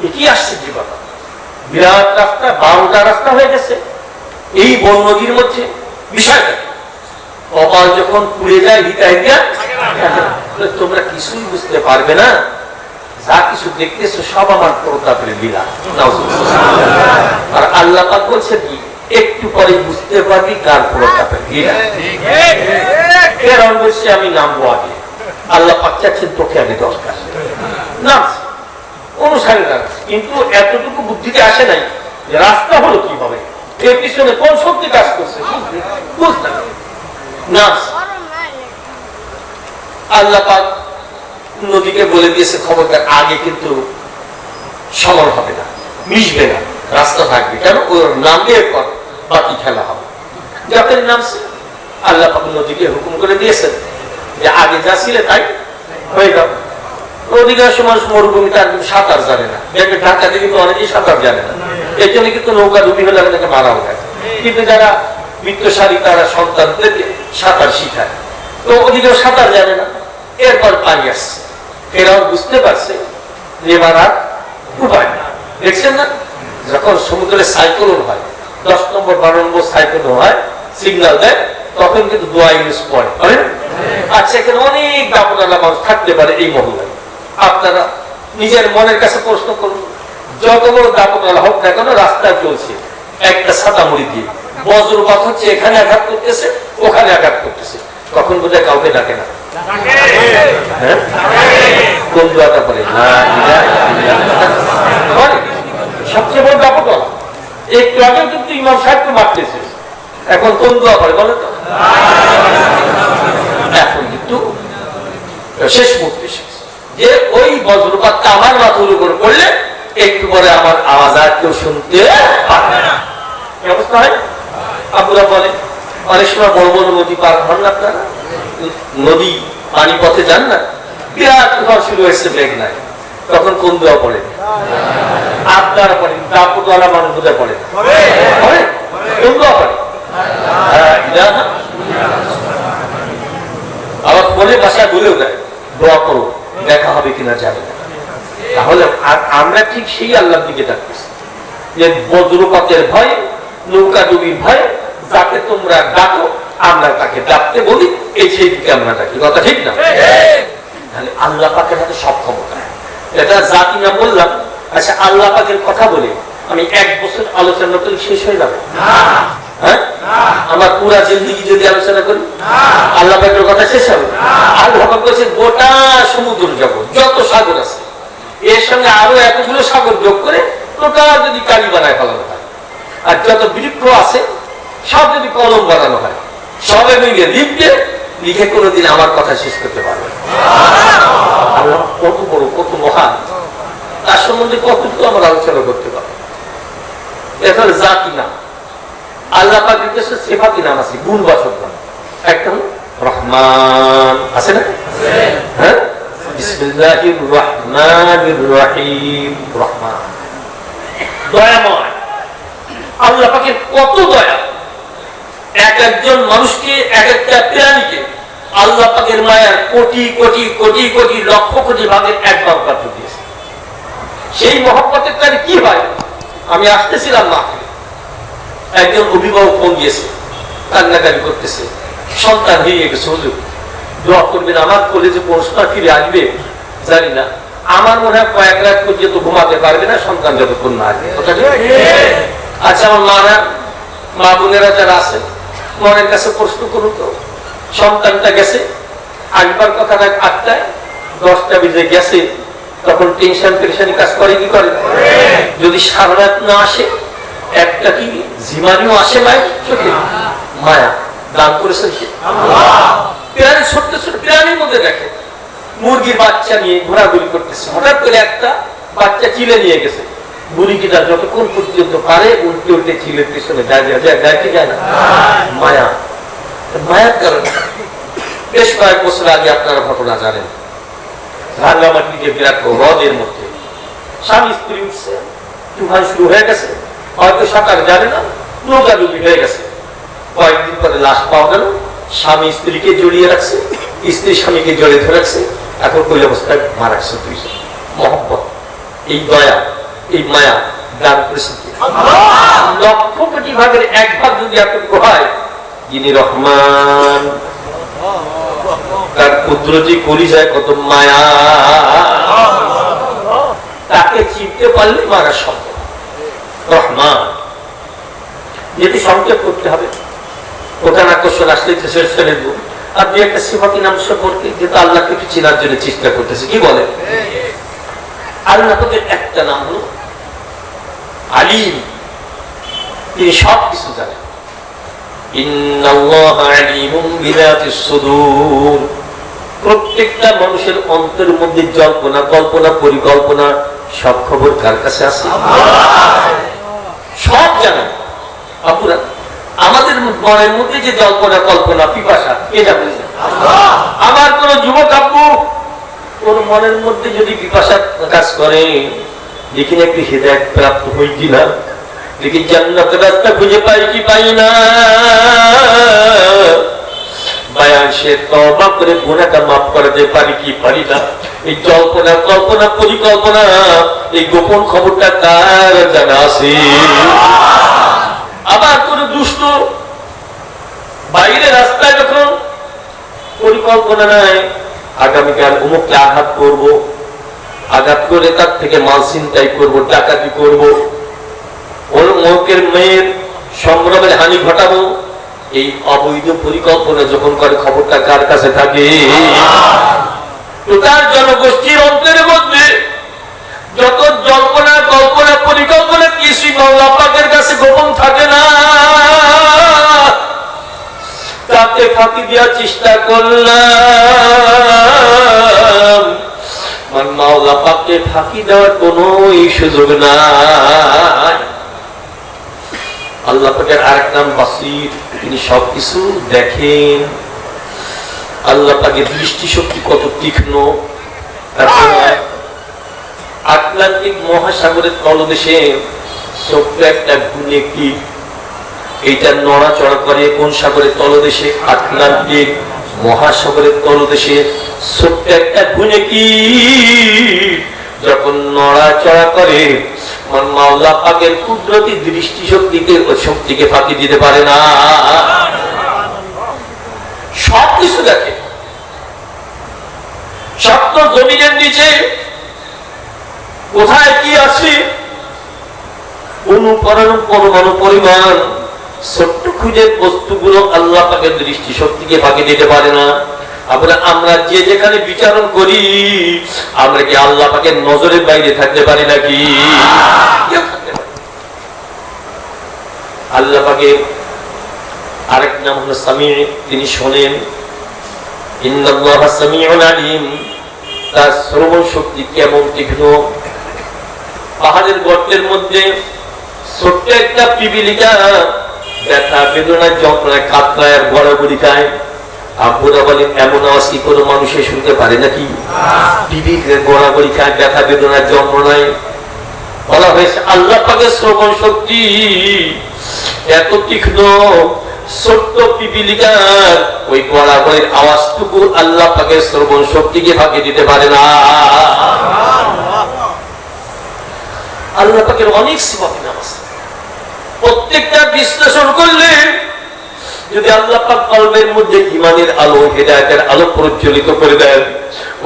এটি আসছে জীবন, বিরাট রাস্তা, 12টা রাস্তা হয়ে গেছে এই বড় নদীর মধ্যে। বিষয়টা কপাল যখন পুড়ে যায়, হিতাহিতা তোমরা কিছুই বুঝতে পারবে না, যা কিছু দেখতেছো সব আমার প্রতাপের লীলা। আর আল্লাহ পাক বলছে কি, একটু পরে বুঝতে পারবি কার প্রতাপের লীলা। ফেরাউন বলছে, আমি নামবো আগে। আল্লাহ পাক চাচ্ছেন তোকে আগে দরকার, নাম অনুসারীরা, কিন্তু এতটুকু বুদ্ধিতে আসে নাই যে রাস্তা হলো কিভাবে, এর পিছনে কোন শক্তি কাজ করছে বুঝলাম না। আল্লাহ পাক নদীকে বলে দিয়েছে খবরদার, আগে কিন্তু সমর হবে না, মিশবে না, রাস্তা থাকবে। কেন? ওর নামে পর বাকি খেলা হবে। যাদের নামছে আল্লাহ পাক নদীকে হুকুম করে দিয়েছেন যে আগে যা ছিল তাই হয়ে যাবে। অধিকাংশ মানুষ মরুভূমিতে আর কিন্তু সাঁতার জানে না, দেখবে ঢাকাতে কিন্তু অনেকেই সাঁতার জানে না, এর জন্য কিন্তু নৌকা ডুবি হলে তাকে মারাও গেছে। কিন্তু যারা বৃত্তশালী তারা সন্তানদেরকে সাঁতার শিখায়, তো অধিকাংশ সাঁতার জানে না। এরপর পানি আসছে, ফেরাউন বুঝতে পারছে যে এবার আর উপায় না। দেখছেন না, যখন সমুদ্রে সাইক্লোন হয়, 10 নম্বর 12 নম্বর সাইক্লোন হয়, সিগন্যাল দেয়, তখন কিন্তু দোয়া ইউজ করে। আচ্ছা, এখানে অনেক দাপটালা মানুষ থাকতে পারে এই মহল্লায়। আপনারা নিজের মনের কাছে প্রশ্ন করুন, যত বড় দাপটালা হোক না কেন, রাস্তায় চলছে একটা ছাতা মুড়ি দিয়ে, বজ্রপাত হচ্ছে, এখানে আঘাত করতেছে, ওখানে আঘাত করতেছে, তখন বোধহয় কাউকে ডাকে না। হ্যাঁ, কোন দোয়াটা পড়ে? সবচেয়ে বড় ব্যাপক একটু আগেও কিন্তু ইমাম সাহেবকে মারতেছে, এখন কোন দোয়া পড়ে বলে তো? এখন কিন্তু শেষ মুহূর্তে যে ওই বজ্রপাতটা আমার মাথার উপর পড়লে একটু পরে আমার আওয়াজ আর কেউ শুনতে পারবে না। অবস্থা হয়। আপনারা বলে অনেক সময় বড় বড় নদী পার হন না, আপনারা নদী পানি পথে যান না, বিরাট ঝড় শুরু হয়েছে, মেঘ নাই, তখন কোন দোয়া পড়ে? আপনারা পড়েন, দাপটওয়ালা মানুষ বোধহয় পড়ে, কোন দোয়া পড়ে? আবার পরে বাসায় বলেও দেয় দোয়া করো, দেখা হবে কিনা জানি না। তাহলে আমরা ঠিক সেই আল্লাহর দিকে ডাকতেছি যে বজ্রপাতের ভয়, নৌকা ডুবির ভয়, যাকে তোমরা ডাকো আমরা তাকে ডাকতে বলি, এই সেই দিকে আমরা ডাকি। কথা ঠিক না? তাহলে আল্লাহ পাকের হাতে সব ক্ষমতা। এটা জাতি না বললাম। আচ্ছা, আল্লাহ পাকের কথা বলে আমি 1 বছর আলোচনা করি শেষ হয়ে যাবে? হ্যাঁ, আমার পুরা জিন্দেগি যদি আলোচনা করি আল্লাহ পাকের কথা শেষ হবে? আল্লাহ পাক বলেছে গোটা সমুদ্র জগৎ যত সাগর আছে এর সঙ্গে আরো এতগুলো সাগর যোগ করে টোটাল যদি কালি বানায় ফেলানো হয়, আর যত বৃক্ষ আছে সব যদি কলম বানানো হয়, সবে মিলে লিখে কোনোদিন আমার কথা শেষ করতে পারবে। আল্লাহ কত বড়, কত মহান, তার সম্বন্ধে কতটুকু আমরা আলোচনা করতে পারবো। এখন জাতি নাম, আল্লাহ পাকের কাছে সিফাতি নাম আছে, গুণবাচক নাম। একটা হলো রহমান, আছে না? হ্যাঁ, বিসমিল্লাহির রহমানির রহিম, রহমান, দয়াময়। আল্লাহ পাকের কত দয়া, এক একজন মানুষকে, এক একটা প্রাণীকে আল্লাহ পাকের মায়ার কোটি কোটি কোটি কোটি লক্ষ কোটি ভাগের এক ভাগ পাত্র দিয়েছে। সেই মহব্বতের কারণে কি হয়, আমি আসতেছিলাম মাকে, একজন অভিভাবক ফোন দিয়েছে, কান্নাকারি করতেছে, সন্তান হয়ে গেছে, হুজুর দোয়া করবেন, আমার কলেজে পড়াশোনা ফিরে আসবে জানি না, আমার মনে হয় কয়েক রাত পর্যন্ত ঘুমাতে পারবে না সন্তান যতক্ষণ না আসবে। আচ্ছা, আমার মারা, মা বোনেরা যারা আছে, মনের কাছে প্রশ্ন করুন তো, সন্তানটা গেছে, আসবার কথা রাত 8টায়, 10টা বেজে গেছে, তখন টেনশন পেরেশানি কাজ করে কি করে? যদি সারা রাত না আসে, একটা কি জিমানিও আসে মায়ের চোখে? মায়া দান করেছেন প্রাণী, ছোট্ট ছোট প্রাণীর মধ্যে দেখে মুরগির বাচ্চা নিয়ে ঘোরাঘুরি করতেছে, হঠাৎ করে একটা বাচ্চা চিলে নিয়ে গেছে, বুড়িটা যতক্ষণ পর্যন্ত পারে উল্টে উল্টে চিলের পিছনে যায় না। মায়া, মায়ার কারণে বেশ কয়েক বছর আগে আপনারা ঘটনা জানেন, রাঙ্গামাটি যে বিরাট হ্রদের মধ্যে স্বামী স্ত্রী উঠছে, তুফান শুরু হয়ে গেছে, হয়তো সাঁতার জানে না, নৌকা ডুবি হয়ে গেছে। কয়েকদিন পরে লাশ পাওয়া গেল, স্বামী স্ত্রীকে জড়িয়ে রাখছে, স্ত্রী স্বামীকে জড়িয়ে ধরে রাখছে, এখন ওই অবস্থায় মারা গেছে দুইজন। মহব্বত, এই দয়া, এই মায়া দান করেছেন লক্ষ কোটি ভাগের 1 ভাগ যদি এতটুকু হয়, যিনি রহমান, তার কুদরতি কলিজায় কত মায়া, তাকে চিনতে পারলে মারা সম্ভব। রহমান, যেটি সংক্ষেপ করতে হবে, ওখানে আকর্ষণ আসলে ছেড়ে দেব। আর দু একটা সিফাতি নাম সম্পর্কে যেটা আল্লাহকে একটু চেনার জন্য চেষ্টা করতেছে। কি বলে? আল্লাহ পাকের একটা নাম হলো আলিম, তিনি সব কিছু জানেন। ইন্নাল্লাহা আলিমুম বিযাতিস সুদূর, প্রত্যেকটা মানুষের অন্তরের মধ্যে জল্পনা, কল্পনা, পরিকল্পনা, সব খবর কার কাছে আছে? সব জানেন। আপুরা, আমাদের মনের মধ্যে যে জল্পনা, কল্পনা, পিপাসা, কে জানে? আমার কোন যুবক আব্বু কোন মনের মধ্যে যদি পিপাসা কাজ করে, দেখি না একটু হিদায়াত প্রাপ্ত হই কিনা, দেখি জান্নাতের রাস্তা খুঁজে পাই কি পাই না, বায়ান সে তওবা করে গুনাহটা মাফ করতে পারি কি পারি না, এই জল্পনা, কল্পনা, পরিকল্পনা, এই গোপন খবরটা কার জানা আছে? আবার কোন দুষ্ট বাইরে রাস্তায় যখন পরিকল্পনা নাই, আগামীকাল অমুককে আঘাত করব, আঘাত করে তার থেকে মাল ছিনতাই করব, ডাকাতি করব, অমুকের মেয়ের সংগ্রামের হানি ঘটাবো, এই অবৈধ পরিকল্পনা যখন করে খবরটা কার কাছে থাকে? তো তার জনগোষ্ঠীর অন্তরের মধ্যে যত জল্পনা কল্পনা পরিকল্পনা কিছুই আল্লাহ পাকের কাছে গোপন থাকে না। তাতে ফাঁকি দেওয়ার চেষ্টা করলাম, মাওলা পাককে ফাঁকি দেওয়ার কোনো সুযোগ নাই। আল্লাহ পাকের আরেক নাম বাসির, তিনি সবকিছু দেখেন। আল্লাহ পাকের দৃষ্টিশক্তি কত তীক্ষ্ণ। আটলান্টিক মহাসাগরের তলদেশে ছোট্ট একটা ঘুনে কি এইটা নড়াচড়া করে কোন সাগরের তলদেশে? আটলান্টিক মহাসাগরের তলদেশে ছোট্ট একটা ঘুনে কি যখন নড়াচড়া করে, মাওলা পাকের কুদরতি দৃষ্টিশক্তিকে শক্তিকে ফাঁকি দিতে পারে না। সবকিছু দেখে। সপ্ত জমিনের নিচে কোথায় কি আছে পরমাণু পরিমাণ ছোট্ট খুঁজে বস্তুগুলো আল্লাহ পাকের দৃষ্টিশক্তিকে ফাঁকি দিতে পারে না। আমরা যে যেখানে বিচারণ করি, আমরা কি আল্লাহ পাকের নজরের বাইরে থাকতে পারি নাকি? আল্লাহ পাকের আরেক নাম হলো সামি, তিনি শোনেন। ইন্নাল্লাহা সামিউন আলিম, তার শ্রবণ শক্তি কেমন তীক্ষ্ণ। পাহাড়ের গর্তের মধ্যে ছোট্ট একটা পিপিলিকা ব্যথা বেদনার যন্ত্রণায় কাতরায় আর গড়াগড়ি খায়। আব্বুরা বলেন এমন আওয়াজ কি কোনো মানুষে শুনতে পারে নাকি? পিপিলিকা গড়াগড়ি খায় ব্যথা বেদনার যন্ত্রণায়। বলা হয়েছে আল্লাহ পাকের শ্রবণ শক্তি এত তীক্ষ্ণ, ছোট্ট পিপিলিকার ওই গড়াগড়ির আওয়াজটুকু আল্লাহ পাকের শ্রবণ শক্তিকে ফাঁকি দিতে পারে না। আল্লাহ পাকের অনেক সিফাত নাম আছে, প্রত্যেকটা বিশ্লেষণ করলে যদি আল্লাহ পাক কলবের মধ্যে ঈমানের আলো, হিদায়াতের আলো প্রজ্বলিত করে দেন,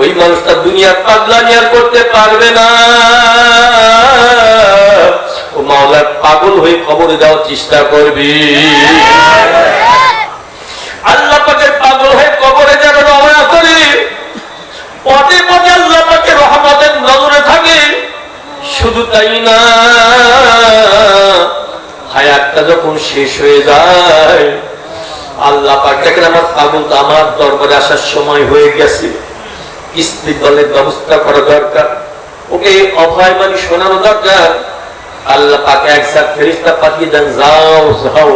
ওই মানুষটা দুনিয়ার পাগলামি আর করতে পারবে না। ও মাওলার পাগল হয়ে কবরে দেওয়ার চেষ্টা করবে। আল্লাহ পাকের পাগল হয়ে কবরে যারা রওনা করে, পদে পদে আল্লাহ পাকের রহমতের নজরে থাকে। শুধু তাই না, হায়াতটা যখন শেষ হয়ে যায়, আল্লাহ পাক দেখেন আমার পাগল তো আমার দরবারে আসার সময় হয়ে গেছে, স্ত্রী দলের ব্যবস্থা করা দরকার, ওকে অভয় বাণী শোনানো দরকার। আল্লাহ পাকে একসাথে ফেরেশতা পাঠিয়ে দেন, যাও যাও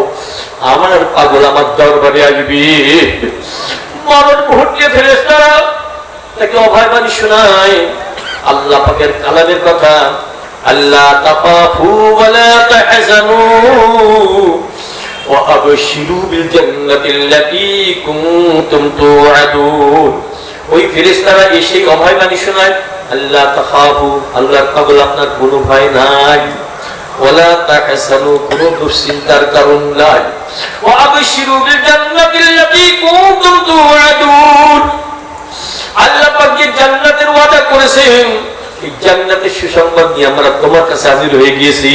আমার পাগল আমার দরবারে আসবি। মরণ মুহূর্তে ফেরেশতারা তাকে অভয় বাণী শোনায় আল্লাহ পাকের কালামের কথা, আল্লাহ তাখাফু ওয়ালা তাহজানু ওয়া আবশিরু বিল জান্নাতিল্লাতী কুনতুম তুআদুন। ওই ফেরেশতারা এসে অভয় বাণী শোনায়, আল্লাহ তাখাফু, আল্লাহর পাগল আপনার কোনো ভয় নাই, ওয়ালা তাহজানু, কোনো দুশ্চিন্তার কারণ নাই, ওয়া আবশিরু বিল জান্নাতিল্লাতী কুনতুম তুআদুন। আল্লাহ পাক যে জান্নাতের ওয়াদা করেছেন, এই জান্নাতের সুসংবাদ নিয়ে আমরা তোমার কাছে হাজির হয়ে গিয়েছি।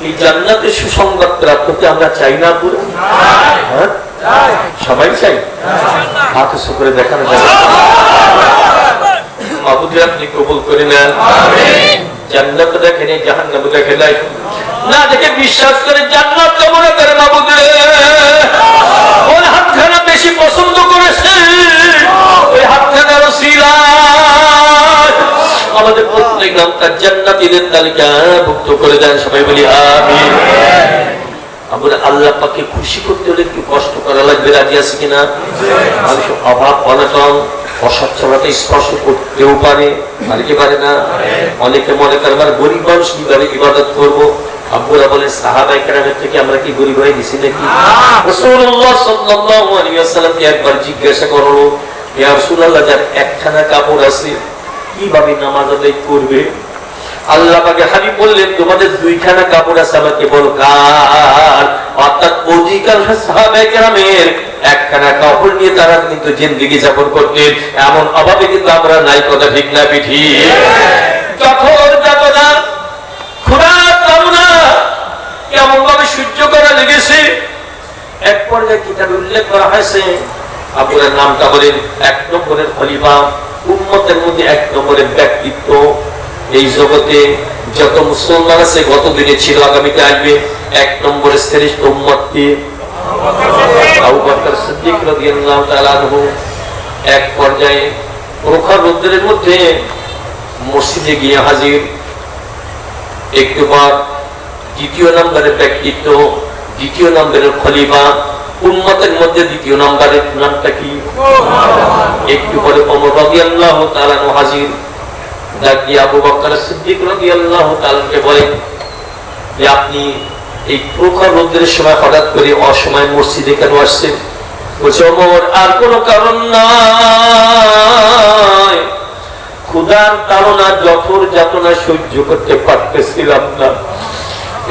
এই জান্নাতের সুসংবাদ প্রাপ্তিতে আমরা চাই না পুরো? সবাই চাই। হাত উঁচু করে দেখানো যায়। মাবুদ আপনি কবুল করে নেন। জান্নাত দেখেন, জাহান্নাম দেখে নাই, না দেখে বিশ্বাস করে জান্নাত কামনা করে মাবুদ ওই হাতখানা বেশি পছন্দ করেছে, ওই হাতখানার ওসিলায় আমাদের প্রত্যেক নাম তার জান্নাতীদের তালিকাভুক্ত করে দেন। সবাই বলি আমিন। আমরা আল্লাহ পাককে খুশি করতে হলে একটু কষ্ট করা লাগবে, রাজি আছে কিনা? মানুষ অভাব অনটন অসচ্ছলতা স্পর্শ করতেও পারে, অনেকে পারে না। অনেকে মনে করে গরিব মানুষ কিভাবে ইবাদত করবো। আব্বুরা বলেন সাহাবায়ে কেরামের থেকে আমরা কি গরিব হয়ে গেছি নাকি? রাসূলুল্লাহ সাল্লাল্লাহু আলাইহি ওয়াসাল্লামকে একবার জিজ্ঞাসা করলো, ইয়া রাসূলুল্লাহ, যার একখানা কাপড় আছে কিভাবে নামাজ আদায় করবে? আল্লাহ পাকের হাবিব বললেন, তোমাদের দুইখানা কাপড় আছে, আমাকে বলো কার? অর্থাৎ অধিকাংশ সাহাবায়ে কেরামের একখানা কাপড় নিয়ে তারা কিন্তু জিন্দেগি যাপন করতেন। এমন অভাবে কিন্তু আমরা নাই, কথা ঠিক না পিঠি? যখন যাতনা ক্ষুধা কামনা কেমন ভাবে সহ্য করা লেগেছে। এক পর্যায়ে কিতাবে উল্লেখ করা হয়েছে আবুরার নামটা বলেন 1 নম্বরের খলিফা, উম্মতের মধ্যে 1 নম্বরের ব্যক্তিত্ব। এই জগতে যত মুসলমান আছে গত দিনে ছিল, আগামীতে আসবে। 1 নম্বরের শ্রেষ্ঠ উম্মতকে আবু বকর সিদ্দিক রাদিয়াল্লাহু তাআলা আনহু। এক পর্যায়ে প্রখর রৌদ্রের মধ্যে মসজিদে গিয়ে হাজির। একটুবার 2 নম্বরের ব্যক্তিত্ব, 2 নম্বরের খলিফা, উম্মতের মধ্যে 2 নম্বরের নামটা কি? একটু পরে ওমর রাদিয়াল্লাহু তাআলা হাজির। ডাক দিয়ে আবু বকর সিদ্দিক রাদিয়াল্লাহু তাআলাকে বলেন যে আপনি এই প্রখর রৌদ্রের সময় হঠাৎ করে অসময় মসজিদে কেন আসছেন? বলছে ওমর, আর কোনো কারণ নাই, ক্ষুধার তাড়না জঠর যাতনা সহ্য করতে পারতেছিলাম না,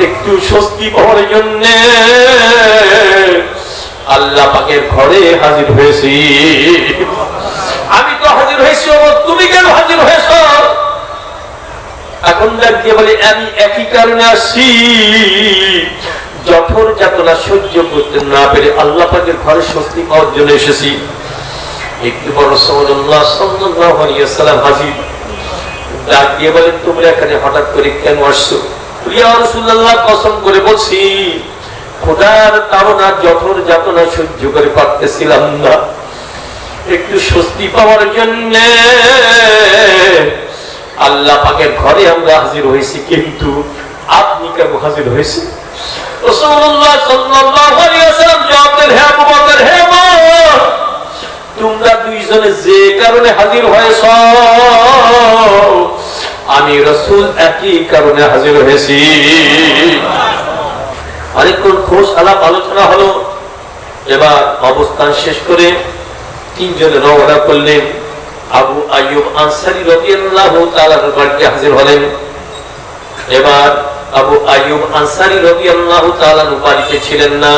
একটু স্বস্তি পাওয়ার জন্য আল্লাহ পাকের ঘরে হাজির হয়েছি। আমি তো হাজির হয়েছি, তুমি কেন হাজির হয়েছ? এখন দাঁড়িয়ে বলে আমি একই কারণে আসছি, জঠর যাতনা সহ্য করতে না পেরে আল্লাহ পাকের ঘরে স্বস্তি পাওয়ার জন্য এসেছি। একটু বড় রাসূলুল্লাহ সাল্লাল্লাহু আলাইহি ওয়াসাল্লাম হাজির। ডাক দিয়ে বলেন তোমরা এখানে হঠাৎ করে কেন আসছো? ইয়া রাসূলুল্লাহ, কসম করে বলছি ক্ষুধার তাড়না জঠর যাতনা সহ্য করে পারতেছিলাম না, একটু স্বস্তি পাওয়ার জন্য আল্লাহ পাকের ঘরে আমরা হাজির হয়েছি। কিন্তু আপনি কেন হাজির হয়েছেন? রাসূলুল্লাহ সাল্লাল্লাহু আলাইহি ওয়াসাল্লাম জবাব দেন, হে আবু বকর, হে ওমর, তোমরা দুইজনে যে কারণে হাজির হয়েছ আমি রাসূল একই কারণে হাজির হয়েছি। অনেকক্ষণ খোশ আলাপ আলোচনা হলো। এবার অবস্থান শেষ করে 3 জনে রওনা করলেন। আবু আইয়ুব আনসারী রাদিয়াল্লাহু তাআলার বাড়িতে হাজির হলেন। এবার আবু আইয়ুব আনসারী রাদিয়াল্লাহু তাআলা বাড়িতে ছিলেন না,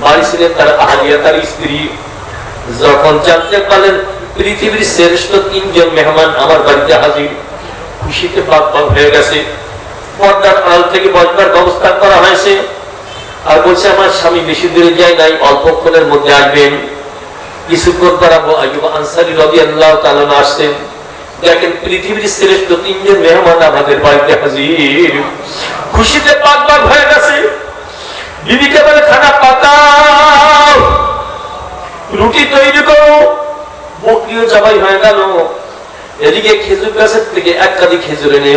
বাড়ি ছিলেন তার আহলিয়া, তার স্ত্রী। যখন জানতে পারলেন পৃথিবীর শ্রেষ্ঠ 3 জন মেহমান আমার বাড়িতে হাজির, খুশিতে পাক হয়ে গেছে। পর্দার আড়াল থেকে বসবার ব্যবস্থা করা হয়েছে। আর বলছে আমার স্বামী বেশি দূরে যায় নাই, অল্পক্ষণের মধ্যে আসবেন। কিছুক্ষণ পর আবু আইয়ুব আনসারী রাদিয়াল্লাহু তাআলা আসছেন। দেখেন পৃথিবীর শ্রেষ্ঠ 3 জন মেহমান আমাদের বাড়িতে হাজির, খুশিতে পাক হয়ে গেছে। বিবিকে বলে খানা পাকাও, রুটি তৈরি করো, বকরিও জবাই হয়ে গেল। এদিকে খেজুর গাছের থেকে 1 কাঁদি খেজুর এনে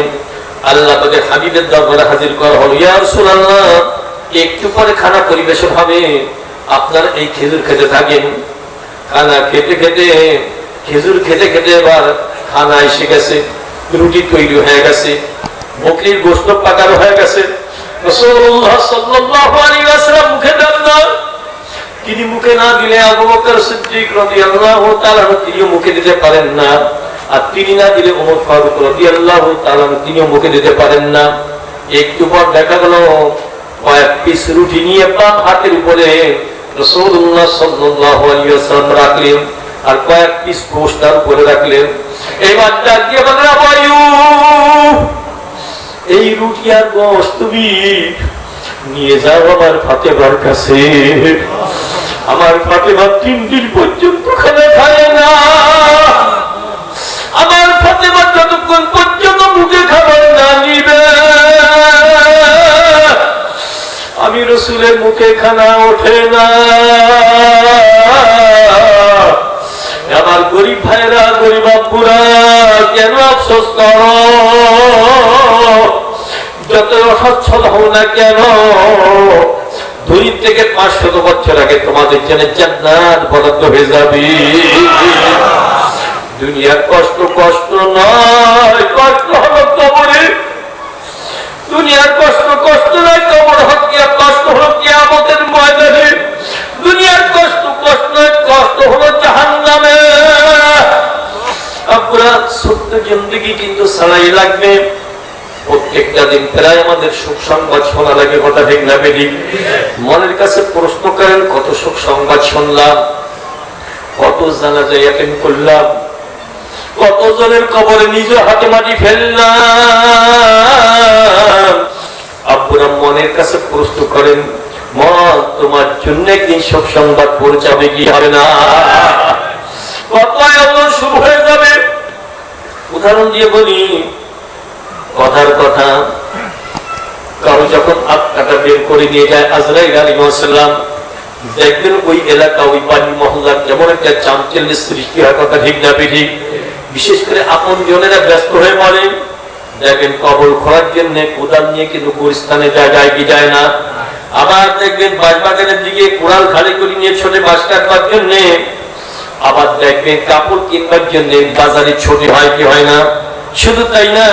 আল্লাহ পাকের হাবিবের দরবারে হাজির করা হলো। ইয়া রাসূলুল্লাহ, একটু পরে খানা পরিবেশন হবে, আপনারা এই খেজুর খেতে থাকেন। খানা খেতে খেতে খেজুর খেতে খেতে এবার খানা এসে গেছে, রুটি তৈরি হয়ে গেছে, বকরির গোশত পাকানো হয়ে গেছে। রাসূলুল্লাহ সাল্লাল্লাহু আলাইহি ওয়াসাল্লাম মুখে দেন না। তিনি মুখে না দিলে আবু বকর সিদ্দিক রাদিয়াল্লাহু তাআলা তিনিও মুখে দিতে পারেন না, আর তিনি না দিলে ওমর ফারুক রাদিয়াল্লাহু তাআলা তিনিও মুখে দিতে পারেন না। একটু পর দেখা গেল কয়েক পিস রুটি নিয়ে বাম হাতের উপরে রাসূলুল্লাহ সাল্লাল্লাহু আলাইহি ওয়াসাল্লাম রাখলেন, আর কয়েক পিস গোশত তার উপরে রাখলেন। এবার ডাক দিয়ে বললেন, আবু আইয়ুব, এই রুটি আর গোশত তুমি নিয়ে যাও আমার ফাতেমার কাছে। আমার ফাতেমা 3 দিন পর্যন্ত খানা খায় না। আমার ফাতেমা যতক্ষণ পর্যন্ত মুখে খাবার না নিবে আমি রাসূলের মুখে খানা ওঠে না। আমার গরিব ভাইরা, গরিব আব্বুরা, কেন আফসোস করো? যত অসচ্ছল হও না কেন, 2 থেকে 500 বছর আগে তোমাদের জন্য জান্নাত বরাদ্দ হয়ে যাবে। দুনিয়ার কষ্ট কষ্ট নয়, কষ্ট হলো কবরে। দুনিয়ার কষ্ট কষ্ট নয়, কবর হত্যা কষ্ট হলো কিয়ামতের ময়দানে। দুনিয়ার কষ্ট কষ্ট নয়, কষ্ট হলো জাহান্নামে। আপনারা সত্য জিন্দেগি কিন্তু ছাড়াই লাগবে। প্রত্যেকটা দিন প্রায় আমাদের সুখ সংবাদ শোনা লাগে, কথা ঠিক না বেঠিক? মনের কাছে প্রশ্ন করেন, কত সুখ সংবাদ শুনলাম, কত জানাজা অ্যাটেন্ড করলাম, কতজনের কবরে নিজ হাতে মাটি ফেললাম। আব্বুরা মনের কাছে প্রশ্ন করেন, মন তোমার জন্য একদিন শোক সংবাদ পৌঁছাবে কি হবে না? কত এমন শুরু হয়ে যাবে। উদাহরণ দিয়ে বলি, কথার কথা, কারো যখন আত্মাটা বের করে নিয়ে যায় আজরাইল আলাইহিস সালাম, দেখবেন ওই এলাকা, ওই বাড়ি মহল্লার যেমন একটা চাঞ্চল্যের সৃষ্টি হয়, কথা ঠিক না ঠিক? বিশেষ করে আপন জনেরা ব্যস্ত হয়ে পড়ে। দেখবেন কবর খোঁড়ার জন্য কোদাল নিয়ে কিন্তু গুলিস্তানে যায় কি যায় না? আবার দেখবেন বাঁশবাগানের দিকে কোড়াল খালি করে নিয়ে ছোটে বাঁশ কাটবার জন্য, আবার দেখবেন কাপড় কিনবার জন্য বাজারে ছোটে হয় কি হয় না? শুধু তাই না,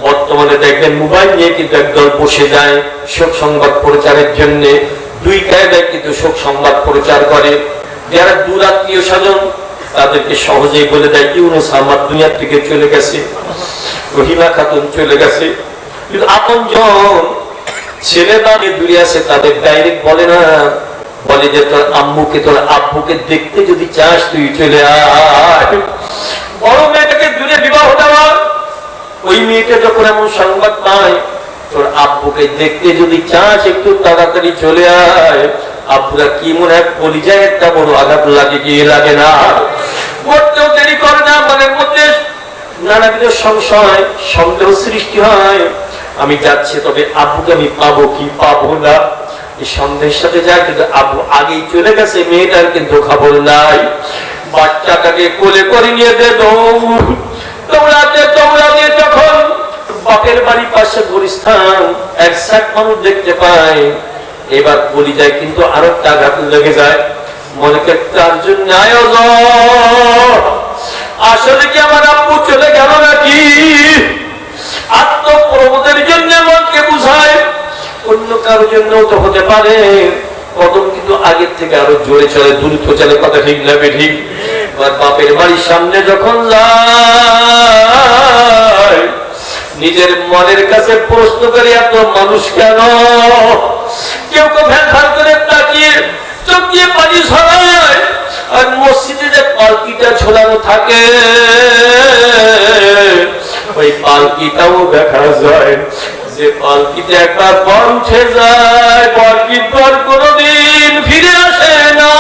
বর্তমানে দেখবেন মোবাইল নিয়ে কিন্তু একদল বসে যায় শোক সংবাদ প্রচারের জন্য। দুই কায়দায় কিন্তু শোক সংবাদ প্রচার করে। যারা দূর আত্মীয় স্বজন তাদেরকে সহজেই বলে দেয় ইউনুস আমার দুনিয়া থেকে চলে গেছে, রহিমা খাতুন চলে গেছে। কিন্তু আপন জন ছেলে দাঁড়ে দূরে আছে, তাদের ডাইরেক্ট বলে না, বলে যে তোর আম্মুকে তোর আব্বুকে দেখতে যদি চাস তুই চলে আয়। বড় মেয়েটাকে দূরে বিবাহ দেওয়া, ওই মেয়েটা যখন এমন সংবাদ পায় তোর আব্বুকে দেখতে যদি চাস একটু তাড়াতাড়ি চলে আয়, আব্বুরা কি মনে হয় কলিজায় একটা বড় আঘাত লাগে কি লাগে না? মরতেও দেরি করে না, মনের মধ্যে নানাবিধ সংশয় সন্দেহ সৃষ্টি হয়। আমি যাচ্ছি, তবে আব্বুকে আমি পাবো কি পাবো না, এই সন্দেহের সাথে যায়। কিন্তু আব্বু আগেই চলে গেছে, মেয়েটার কিন্তু খবর নাই। বাচ্চাটাকে কোলে করে নিয়ে দে দৌড়াতে দৌড়াতে যখন বাপের বাড়ির পাশে গুলিস্তান একসাথ মানুষ দেখতে পায়, এবার বলি যায় কিন্তু আরো আঘাত লেগে যায়। মনে কে তার জন্য আয়োজন, আসলে কি আমার আব্বু চলে গেল নাকি? আত্মপ্রবোধের জন্য মনকে বুঝায়, অন্য কারোর জন্য তো হতে পারে। কদম কিন্তু আগের থেকে আরো জোরে চলে, দ্রুত চলে, কথা ঠিক না ঠিক? বাপের বাড়ির সামনে যখন যায়, নিজের মনের কাছে প্রশ্ন করে এত মানুষ কেন? কেউ কেউ ভ্যান ভান করে তাকিয়ে চোখ দিয়ে পানি ছড়ায়। আর মসজিদে যে পালকিটা ঝোলানো থাকে, ওই পালকিটাও দেখা যায়। যে পালকিতে একবার পর উঠে যায়, পালকির পর কোনদিন ফিরে আসে না।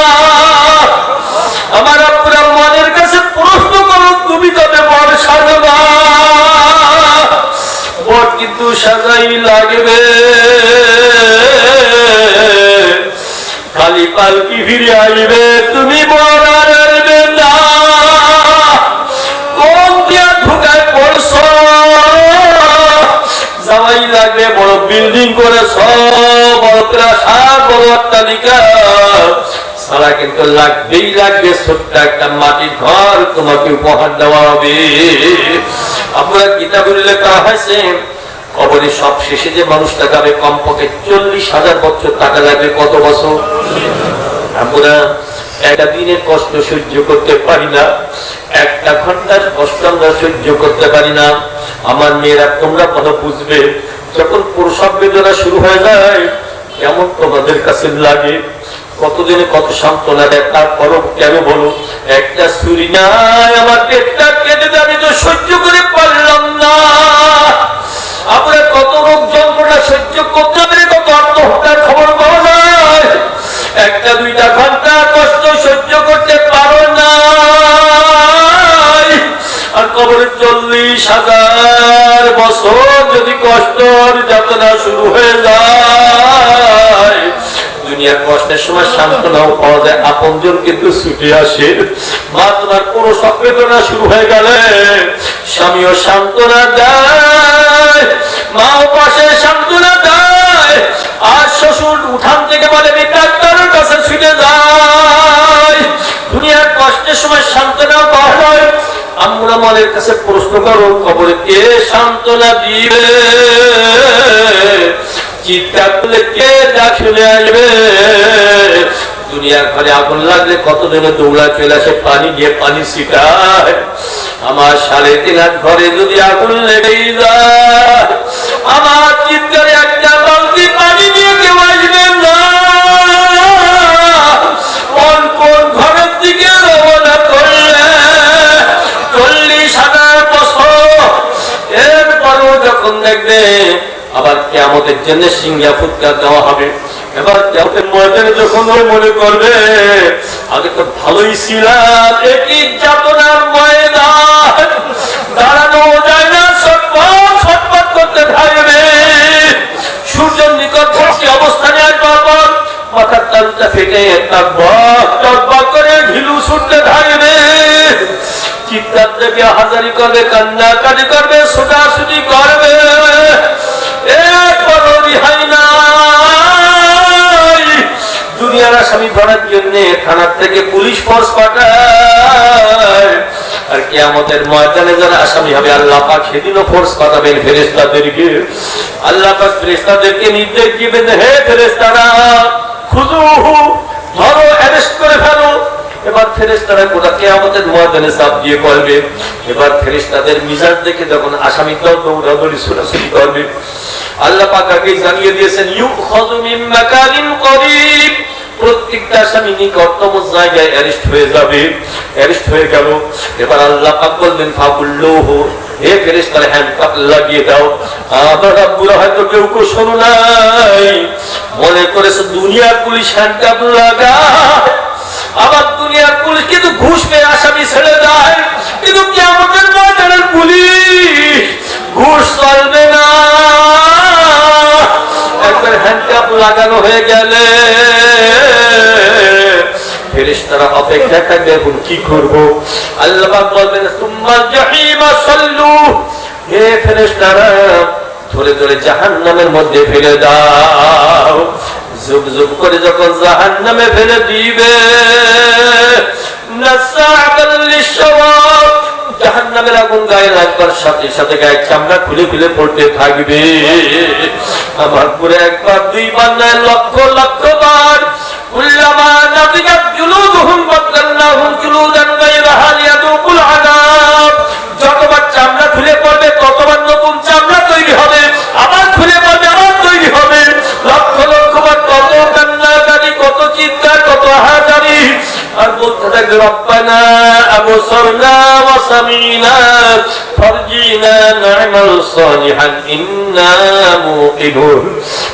আমার আপনারা মনের কাছে প্রশ্ন করো, তুমি তবে বর সাজবা, বর কিন্তু সাজাই লাগবে, খালি পালকি ফিরে আসবে, তুমি বর আনবে না। কোন দিয়া ঢুকায় পড়ছ, যাওয়াই লাগবে, বড় বিল্ডিং করেছ, বড় প্রাসাদ, বড় অট্টালিকা, সারা কিন্তু লাগবেই লাগবে। ছোট্ট একটা মাটির ঘর তোমাকে উপহার দেওয়া হবে। আপনারা কিতাবে লেখা হয়েছে কবরে সব শেষে যে মানুষটা যাবে কমপক্ষে 40,000 বছর টাকা লাগবে। কত বছর? আমরা একটা দিনের কষ্ট সহ্য করতে পারি না, একটা ঘন্টার কষ্ট আমরা সহ্য করতে পারি না। আমার মেয়েরা, তোমরা কথা বুঝবে, যখন প্রসব বেদনা শুরু হয়ে যায় কেমন তোমাদের কাছে লাগে? কতদিনে কত সান্ত্বনা দেয়, তারপরও কেন বলো একটা ছুরি নাই আমার পেটটা কেটে যাবে, তো সহ্য করে পারলাম না। আমরা কত রোগ যন্ত্রণা সহ্য করতে পারি, কত আত্মহত্যার খবর পাওয়া যায়। একটা দুইটা ঘন্টা কষ্ট সহ্য করতে পারো না, আর কবরে 40,000 বছর যদি কষ্টর যাতনা শুরু হয়ে যায়। দুনিয়ার কষ্টের সময় সান্ত্বনাও পাওয়া যায়, আপনজন কিন্তু ছুটে আসে। মা তোমার কোনো সবেদনা শুরু হয়ে গেলে স্বামীও সান্ত্বনা দেয়, মাও পাশে সান্ত্বনা দেয়, আর শ্বশুর উঠান থেকে বলে ডাক্তারের কাছে ছুটে যায়। দুনিয়ার কষ্টের সময় সান্ত্বনাও পাওয়া যায়। আমরা মনের কাছে প্রশ্ন করো, কবরে কে সান্ত্বনা দিবে? চিৎকার করলে কে ডাক শুনে আসবে? দুনিয়ার ঘরে আগুন লাগলে কতদিনে দৌড়া চলে আসে পানি দিয়ে পানি ছিটায়। আমার 3.5 হাত ঘরে যদি আগুন লেগেই যায়, আমার চিৎকারে একটা বালতি পানি দিয়ে কেউ আসবে না। কোন কোন ঘরের দিকে রওনা করলে 40,000 বছর, এরপরও যখন দেখবে আবার কিয়ামতের জন্য সিংহা ফুৎকার দেওয়া হবে, এবার কিয়ামতের ময়দানে যখন ও মনে করবে আগে তো ভালোই ছিলাম, একই যাতনার ময়দান, দাঁড়ানো যায় না, ছটফট ছটফট করতে থাকবে। সূর্যের নিকটবর্তী অবস্থানে আসবার পর মাথার তালুটা ফেটে টকবক টকবক করে ঘিলু ছুটতে থাকবে। চিৎকার থেকে হাজারি করবে, কান্নাকাটি করবে, ছোটাছুটি করবে, এরপরও রেহাই নাই। দুনিয়ার আসামি ধরার জন্য থানার থেকে পুলিশ ফোর্স পাঠায়, আর কিয়ামতের ময়দানে যারা আসামি হবে আল্লাহ পাক সেদিনও ফোর্স পাঠাবেন ফেরেশতাদেরকে। আল্লাহ পাক ফেরেশতাদেরকে নির্দেশ দিবেন, হে ফেরেশতারা খুযুহু, ধরো, অ্যারেস্ট করে ফেলো। এবার ফেরেশতারা গোটা কিয়ামতের ময়দানে চাপ দিয়ে করবে। এবার ফেরেশতাদের মিজাজ দেখে যখন আসামি দল দৌড়াদৌড়ি ছোটাছুটি করবে, আল্লাহ পাক আগে জানিয়ে দিয়েছেন ইউখাযু মিন মাকানিন করিব, প্রত্যেকটা আসামি নিকটতম জায়গায় অ্যারেস্ট হয়ে যাবে। অ্যারেস্ট হয়ে গেল, এবার আল্লাহ পাক বলবেন ফাকুল্লুহু, হে ফেরেশতারা হ্যান্ডকাপ লাগিয়ে দাও। আবার আব্বুরা হয়তো কেউ কেউ শোনো নাই, মনে করেছে দুনিয়ার পুলিশ হ্যান্ডকাপ লাগা, আবার দুনিয়ার পুলিশ কিন্তু ঘুষ পেয়ে আসামি ছেড়ে যায়, কিন্তু কিয়ামতের ময়দানের পুলিশ ঘুষ চলবে না। একবার হ্যান্ডকাপ লাগানো হয়ে গেলে ফেরেশতারা অপেক্ষা থাকবে, এখন কি করব? আল্লাহ পাক বলবেন সুম্মা জাহিমা সাল্লু, হে ফেরেশতারা ধরে ধরে জাহান্নামের মধ্যে ফেলে দাও। যুগ যুগ করে যখন জাহান্নামে ফেলে দিবে, নাসাআতাল লিশওয়াব, জাহান্নামের আগুন গায়ে লাগবার সাথে সাথে গায়ে চামড়া খুলে খুলে পড়তে থাকবে। আমার পুরো একবার দুইবার নয়, লক্ষ লক্ষ বার, কুল্লামা নাদিজাত জুলুদুহুম বাদদালনাহুম জুলুদান গায়রাহা লিয়াযুকুল আযাব, যতবার চামড়া খুলে পড়বে ততবার নতুন চামড়া তৈরি হবে, আবার খুলে পড়বে আবার তৈরি হবে। লক্ষ লক্ষ বার কত কান্নাকাটি, কত চিৎকার, কত হাজারি, আর বলতে থাকবে রব্বানা আবসারনা ওয়া সামিনা ফারজিনা না'মাল সালিহান ইন্না মুকিনুন।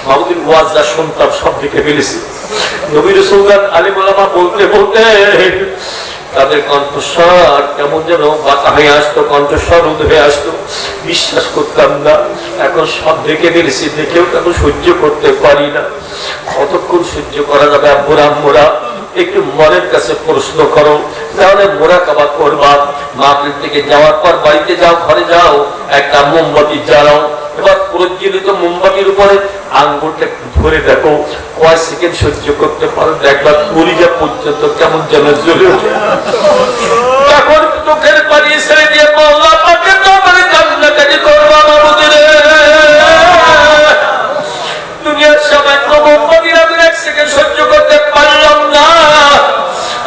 মাহমুদুল ওয়াজা শুনতাম, সব দিকে ফেলেছি। নবী রাসূলুল্লাহ আলী ওলামা বলতে বলতে তাদের কণ্ঠস্বর কেমন যেন বাতা হয়ে আসতো, কণ্ঠস্বর রোধ হয়ে আসতো, বিশ্বাস করতাম না। এখন সব দেখে ফেলেছি, দেখেও এখন সহ্য করতে পারি না। কতক্ষণ সহ্য করা যাবে? আব্বুরা আম্মুরা একটু মনের কাছে প্রশ্ন করো, তাহলে মোরাকাবা করবা। মাহফিল থেকে যাওয়ার পর বাড়িতে যাও, ঘরে যাও, একটা মোমবাতি জ্বালাও। এবার প্রজ্বলিত মোমবাতির উপরে আঙ্গুলটা ধরে দেখো কয় সেকেন্ড সহ্য করতে পারো, দেখবা কলিজা পর্যন্ত কেমন যেন জ্বলে ওঠে। তখন চোখের পানি ছেড়ে দিয়ে আল্লাহ পাকের দরবারে কান্নাকাটি করবা, মাবুদের দুনিয়ার সামান্য মোমবাতির আগুন এক সেকেন্ড সহ্য করতে পারলাম না।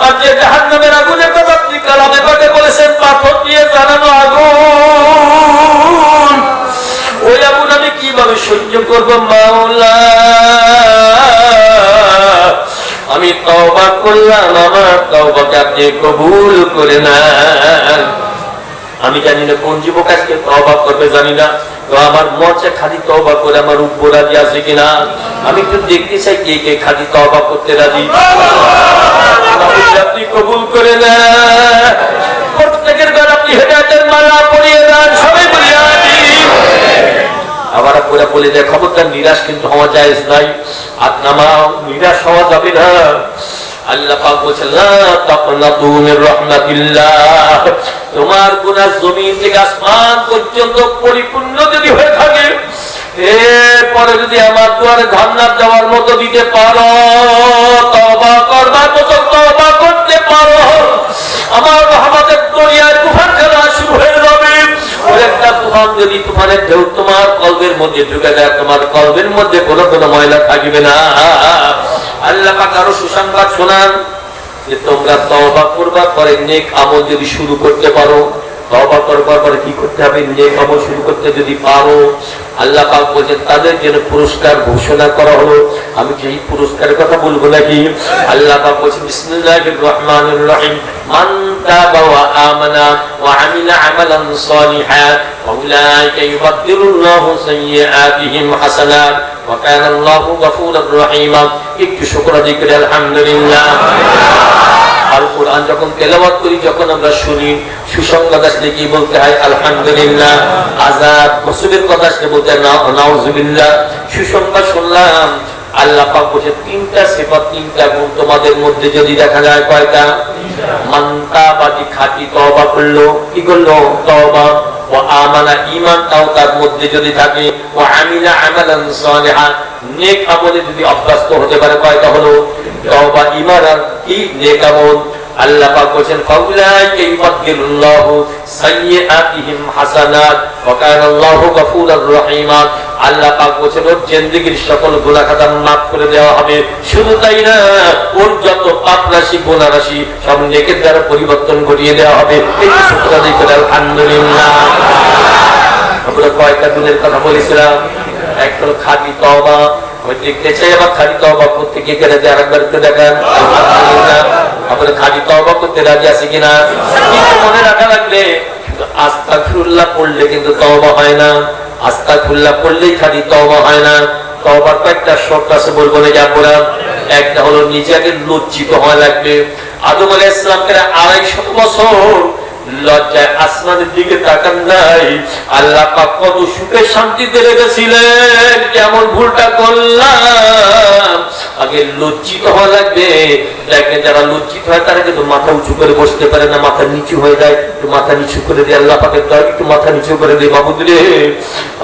আর যে জাহান্নামের আগুনের কথা আপনি কালামে পাকে বলেছেন, পাথর দিয়ে জ্বালানো আগুন, ওই আগুন আমি কিভাবে সহ্য করবো মাওলা? আমি তওবা করলাম, আমার তওবাকে আপনি কবুল করে নেন। আমি জানি না কোন যুবক আজকে তওবা করবে, জানি না। তো আমার মঞ্চে খালি তওবা করে আমার রূপ রাজি আছে কিনা আমি একটু দেখতে চাই, কে কে খালি তওবা করতে রাজি। আপনি কবুল করে নেন, প্রত্যেকের ঘর আপনি হেদায়েতের মালা পরিয়ে দেন, সবাই বলি আমিন। আবার পুরা বলে দেয়, খবরদার নিরাশ কিন্তু হওয়া জায়েজ নাই। হাত নামাও, নিরাশ হওয়া যাবে না। আল্লাহ পাক বলেছেন লা তাকনাতু মির রাহমাতিল্লাহ, তোমার গুনাহ জমিন থেকে আসমান পর্যন্ত পরিপূর্ণ যদি হয়ে থাকে, এরপরে যদি আমার দুয়ারে জান্নাত যাওয়ার মতো দিতে পারো, তওবা করবার মতো তওবা করতে পারো, আমার রহমতের দরিয়ায় তুফান খেলা শুরু হয়ে যাবে। ওই একটা তুফান যদি তুফানের ঢেউ তোমার কলবের মধ্যে ঢুকে যায়, তোমার কলবের মধ্যে কোনো কোনো ময়লা থাকবে না। আল্লাহ পাক আরো সুসংবাদ শোনান যে তোমরা তওবা করবা, করে নেক আমল যদি শুরু করতে পারো, তওবা করবার পরে কি করতে হবে? নেক আমল শুরু করতে যদি পারো, আল্লাহ পাক বলেন তাদের জন্য পুরস্কার ঘোষণা করা হলো। আমি কি এই পুরস্কারের কথা বলবো নাকি? আল্লাহ পাক বলেন বিসমিল্লাহির রহমানির রহিম, মান তাবা ওয়া আমানা ওয়া আমিলা আমালান সালিহান ফাউলাইকা ইউবাদদিলুল্লাহু সাইয়্যাতিহিম হাসানাত ওয়া কানা আল্লাহু গফুরুর রহিম। একটু শুকর আদায় করে আলহামদুলিল্লাহ। আর কোরআন যখন তেলাওয়াত করি, যখন আমরা শুনি, সুসংবাদ আসলে কি বলতে হয়? আলহামদুলিল্লাহ। আযাব মুসিবতের কথা আসলে বলতে হয় নাউযুবিল্লাহ। সুসংবাদ শুনলাম, আল্লাহ পাক বলেন তিনটা সিফাত, তিনটা গুণ তোমাদের মধ্যে যদি দেখা যায়। কয়টা? মান তাবা, খাঁটি তওবা করলো। কি করলো? তওবা। ওয়া আমানা, ঈমানটাও তার মধ্যে যদি থাকে। ওয়া আমিলা আমালান সালিহান, নেক আমলে যদি অভ্যস্ত হতে পারে। কয়টা হলো? তওবা, ঈমান আর কি? নেক আমল। আল্লাহ পাক বলেন ফাউলাইকা ইউবাদদিলুল্লাহু সাইয়্যাতিহিম হাসানাত ওয়া কানা আল্লাহু গফুরুর রহিম। আল্লাহ পাক বলেন ওর জিন্দেগীর সকল গুনাহ খাতা মাফ করে দেওয়া হবে। শুধু তাই না, ওর যত পাপ রাশি গুনাহ রাশি সব নেকের দ্বারা পরিবর্তন ঘটিয়ে দেওয়া হবে। এই শুকর আদায় করে আলহামদুলিল্লাহ। আমরা কয়টা গুণের কথা বলেছিলাম? একটা হলো খাঁটি তওবা। আমি দেখতে চাই আবার খাঁটি তওবা করতে কে কে রাজি? আরেকবার একটু দেখান। আলহামদুলিল্লাহ। আপনারা খাঁটি তওবা করতে রাজি আছে কিনা? কিন্তু মনে রাখা লাগবে, আস্তাগফিরুল্লাহ পড়লে কিন্তু তওবা হয় না। আস্তাগফিরুল্লাহ পড়লেই খাঁটি তওবা হয় না। তওবার কয়েকটা শর্ত আছে, বলবো না আপনারা। একটা হলো নিজেকে লজ্জিত হওয়া লাগবে। আদম আলাইহিস সালামকে 250 বছর লজ্জায় আসমানের দিকে তাকান নাই। আল্লাহ পাক কত সুখে শান্তিতে রেখেছিলেন, কেমন ভুলটা করলাম। আগে লজ্জিত হওয়া লাগবে। দেখেন যারা লজ্জিত হয় তারা কিন্তু মাথা উঁচু করে বসতে পারে না, মাথা নিচু হয়ে যায়। একটু মাথা নিচু করে দিয়ে আল্লাহ পাকের দয়া, একটু মাথা নিচু করে দিয়ে মাহবুদ রে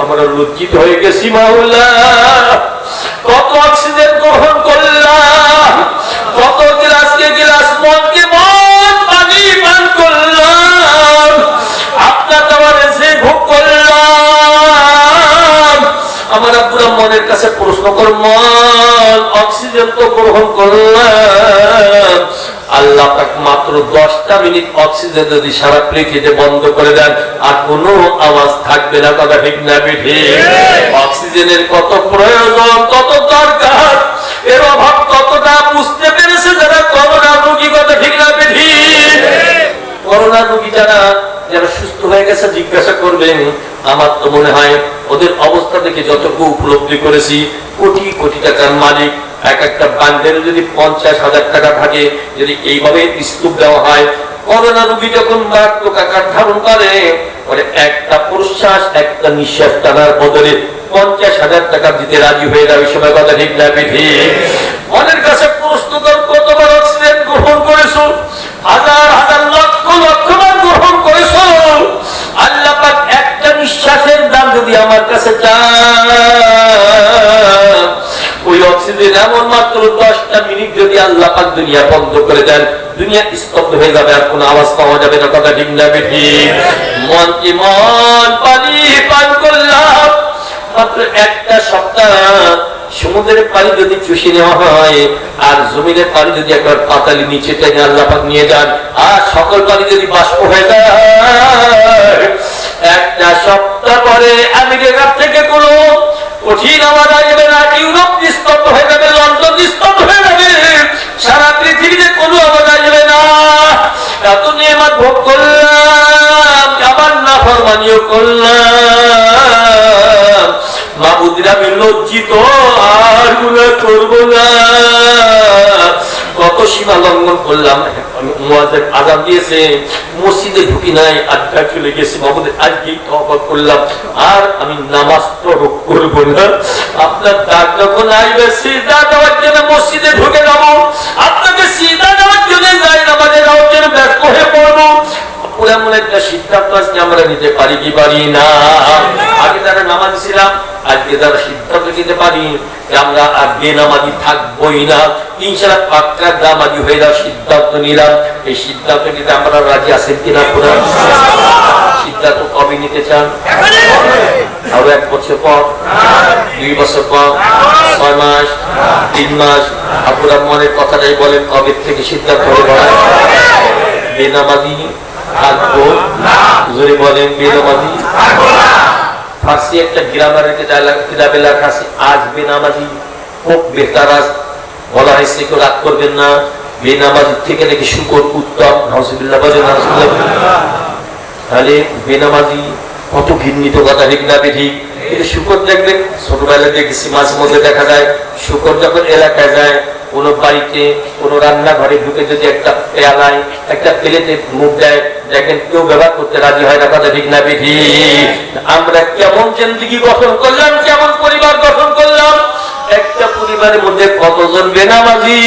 আমরা লজ্জিত হয়ে গেছি মাওলা। কত অক্সিজেন গ্রহণ করলাম, কত গ্লাসকে গ্লাস, মনকে মন পানি পান করলাম, আপনার খাবারে সে ভোগ করলাম। আমার পুরো মনের কাছে প্রশ্ন কর, মন অক্সিজেন তো গ্রহণ করলাম, আল্লাহ পাক মাত্র 10টা মিনিট অক্সিজেন যদি সারা পৃথিবীতে বন্ধ করে দেন আর কোনো আওয়াজ থাকবে না। কথা ঠিক না বেঠি? অক্সিজেনের কত প্রয়োজন, কত দরকার, এর অভাব কতটা বুঝতে পেরেছে যারা করোনা রোগী। কথা ঠিক না বেঠি? করোনা রোগী যারা সুস্থ হয়ে গেছে জিজ্ঞাসা করবেন, আমার তো মনে হয় ওদের অবস্থা দেখে যতটুকু উপলব্ধি করেছি, কোটি কোটি টাকার মালিক। এক একটা বান্ডেলে যদি 50,000 টাকা থাকে, যদি এইভাবে স্তূপ দেওয়া হয়, করোনা রোগী যখন মারাত্মক আকার ধারণ করে, ওরে একটা প্রশ্বাস, একটা নিঃশ্বাস টানার বদলে 50,000 টাকা দিতে রাজি হয়ে যাবে। সময় কথা ঠিক না বেঠি? মনের কাছে প্রশ্ন কর, কতবার অক্সিজেন গ্রহণ করেছো? হাজার হাজার লক্ষ লক্ষ বার গ্রহণ করেছো। আল্লাহ পাক একটা নিঃশ্বাসের দাম যদি আমার কাছে চান, ওই অক্সিজেন এমন মাত্র 10টা মিনিট যদি আল্লাহ পাক দুনিয়া বন্ধ করে দেন, দুনিয়া স্তব্ধ হয়ে যাবে, আর কোনো আওয়াজ পাওয়া যাবে না। কথা ঠিক না বেঠি? মন কি মন পানি পান করলাম, মাত্র একটা সপ্তাহ সমুদ্রের পানি যদি চুষে নেওয়া হয় আর জমিনের পানি যদি একবার পাতালি নিচে টেনে আল্লাহ পাক নিয়ে যান, আর সকল পানি যদি বাষ্প হয়ে যায়, একটা সপ্তাহ পরে আমেরিকা থেকে কোনো কঠিন আওয়াজ আসবে না। ইউরোপ নিস্তব্ধ হয়ে যাবে, লন্ডন নিস্তব্ধ হয়ে যাবে, সারা পৃথিবীতে কোনো আওয়াজ আসবে না। এত নিয়ামত ভোগ করলাম, আবার নাফরমানিও করলাম। মাবুদিরা আমি লজ্জিত, আর গুনাহ করব না। কত সীমা লঙ্ঘন করলাম। মুয়াজ্জিন আযান দিয়েছে, মসজিদে ঢুকি নাই, আড্ডা চলে গেছি। মাবুদের আজকেই তওবা করলাম, আর আমি নামাজ তরক করব না। আপনার ডাক যখন আসবে সিজদা দেওয়ার জন্য মসজিদে ঢুকে যাব, আপনাকে সিজদা দেওয়ার জন্য যাই নামাজে যাওয়ার জন্য ব্যস্ত হয়ে পড়ব। এমন একটা সিদ্ধান্ত আজকে আমরা নিতে পারি কি পারি না? আগে যারা নামাজি ছিলাম, আজকে যারা সিদ্ধান্ত নিতে পারি আমরা আর বেনামাজি থাকবোই না, ইনশাআল্লাহ পাক্কা নামাজি হয়ে যাওয়ার সিদ্ধান্ত নিলাম। এই সিদ্ধান্ত নিতে আমরা রাজি আছেন কিনা? কোরআন সিদ্ধান্ত কবে নিতে চান? আরো 1 বছর পর, 2 বছর পর, 6 মাস, 3 মাস? আপনারা মনের কথাটাই বলেন, কবে থেকে সিদ্ধান্ত হবে? বেনামাজি থাকবো জোরে বলেন বেনামাজি ফার্সি একটা গ্রামারের কিতাবে লেখা আছে আজ বেনামাজি খুব বেতারাজ বলা হয়েছে কেউ রাগ করবেন না বেনামাজি থেকে নাকি শুকর উত্তম নাউজুবিল্লাহ বলেন তাহলে বেনামাজি কত ঘৃণিত কথা ঠিক না ঠিক কিন্তু শুকর দেখবেন ছোটবেলায় দেখেছি মাঝে মধ্যে দেখা যায় শুকর যখন এলাকায় যায় কোনো বাড়িতে কোনো রান্নাঘরে ঢুকে যদি একটা পেয়ালায় একটা প্লেটে মুখ দেয় দেখেন কেউ ব্যবহার করতে রাজি হয় না কথা ঠিক না বেঠি আমরা কেমন জিন্দেগি গঠন করলাম কেমন পরিবার গঠন করলাম একটা পরিবারের মধ্যে কতজন বেনামাজি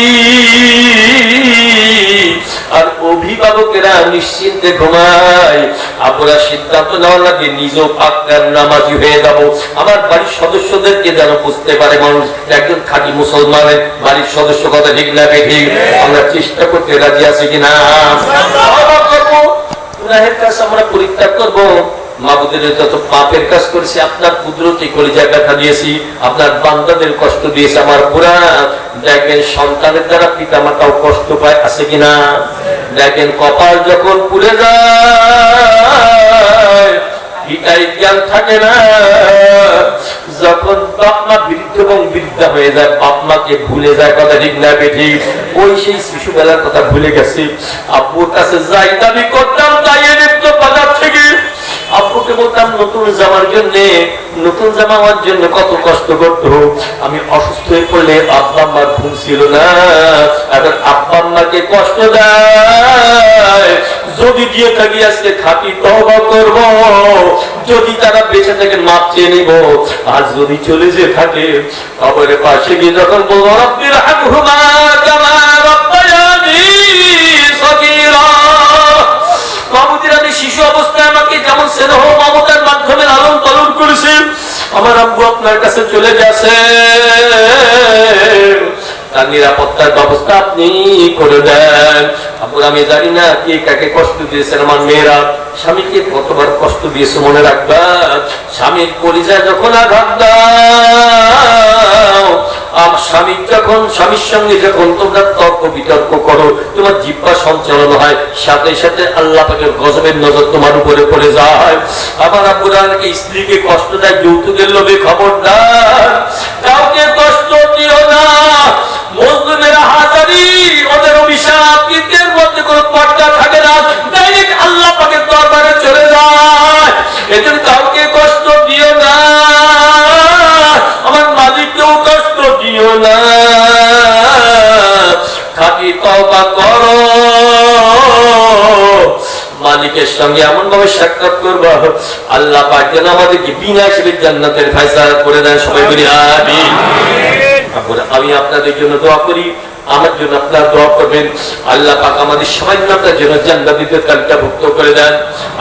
আর অভিভাবকেরা নিশ্চিন্তে ঘুমায় আমরা সিদ্ধান্ত নেওয়ার লাগে নিজেও পাক্কার নামাজি হয়ে যাব আমার বাড়ির সদস্যদেরকে যেন বুঝতে পারে মানুষ একজন খাঁটি মুসলমানের বাড়ির সদস্য কথা ঠিক না ঠিক আমরা চেষ্টা করতে রাজি আছি কিনা গুনাহের কাজ আমরা পরিত্যাগ করবো মাবুদের যত পাপের কাজ করেছি আপনার কুদরতি কলিজা ব্যথা দিয়েছি আপনার বান্দাদের কষ্ট দিয়েছি আমার পুরা দেখেন সন্তানের দ্বারা পিতা মাতাও কষ্ট পায় আছে কিনা দেখেন কপাল যখন পুড়ে যায় পিতাই জ্ঞান থাকে না যখন বাপমা বৃদ্ধ এবং বৃদ্ধা হয়ে যায় বাপমাকে ভুলে যায় কথা ঠিক না বেঠি ওই সেই শিশুবেলার কথা ভুলে গেছে আব্বুর কাছে যাই দাবি করতাম তাই এনেত বাজার থেকে আব্বুকে বলতাম নতুন জামার জন্য নতুন জামা আমার জন্য কত কষ্ট করতে হোক আমি অসুস্থ হয়ে পড়লে আব্বা আম্মার ঘুম ছিল না এখন আব্বা আম্মাকে কষ্ট দেয় যদি দিয়ে থাকি আজকে খাঁটি তওবা করব যদি তারা বেঁচে থেকে মাপ চেয়ে নিব আর যদি চলে যে থাকে কবরের পাশে গিয়ে যখন বলবো রব্বির হামহুমা কামা রাব্বায়ানি সগীরা মামুদের আমি শিশু অবস্থায় আমাকে যেমন স্নেহ মমতার মাধ্যমে লালন পালন করেছি আমার আব্বু আপনার কাছে চলে গেছে তার নিরাপত্তার ব্যবস্থা আপনি করে দেন আব্বু আমি জানি না কে কাকে কষ্ট দিয়েছেন আমার মেয়েরা স্বামীকে কতবার কষ্ট দিয়েছে মনে রাখবা স্বামীর কলিজায় যখন আঘাত দাও স্বামীর সঙ্গে যখন তোমরা তর্ক বিতর্ক করো তোমার জিহ্বা সঞ্চালন হয় সাথে সাথে আল্লাহ পাকের গজবের নজর তোমার উপরে পড়ে যায় আমার আব্বুরা নাকি স্ত্রীকে কষ্ট দেয় যৌতুকের লোভে খবরদার কাউকে কষ্ট দিও না মুসলিমেরা হাজারি ওদের অভিশাপ ঈদের মধ্যে কোনো পর্দা থাকে না ডাইরেক্ট আল্লাহ পাকের দরবারে চলে যায় এদের কাউকে কষ্ট দিও না আমার মালিককেও কষ্ট দিও না খাঁটি তওবা করো মালিকের সঙ্গে এমন ভাবে সাক্ষাৎ করবো আল্লাহ পাক যেন আমাদেরকে বিনা হিসেবে জান্নাতের ফয়সালা করে দেন সবাই বলি আমিন আমি আপনাদের জন্য দোয়া করি আমার জন্য আপনারা দোয়া করবেন আল্লাহ পাক আমাদের সবাই আপনার জন্য জান্নাতীদের তালিকাভুক্ত করে দেন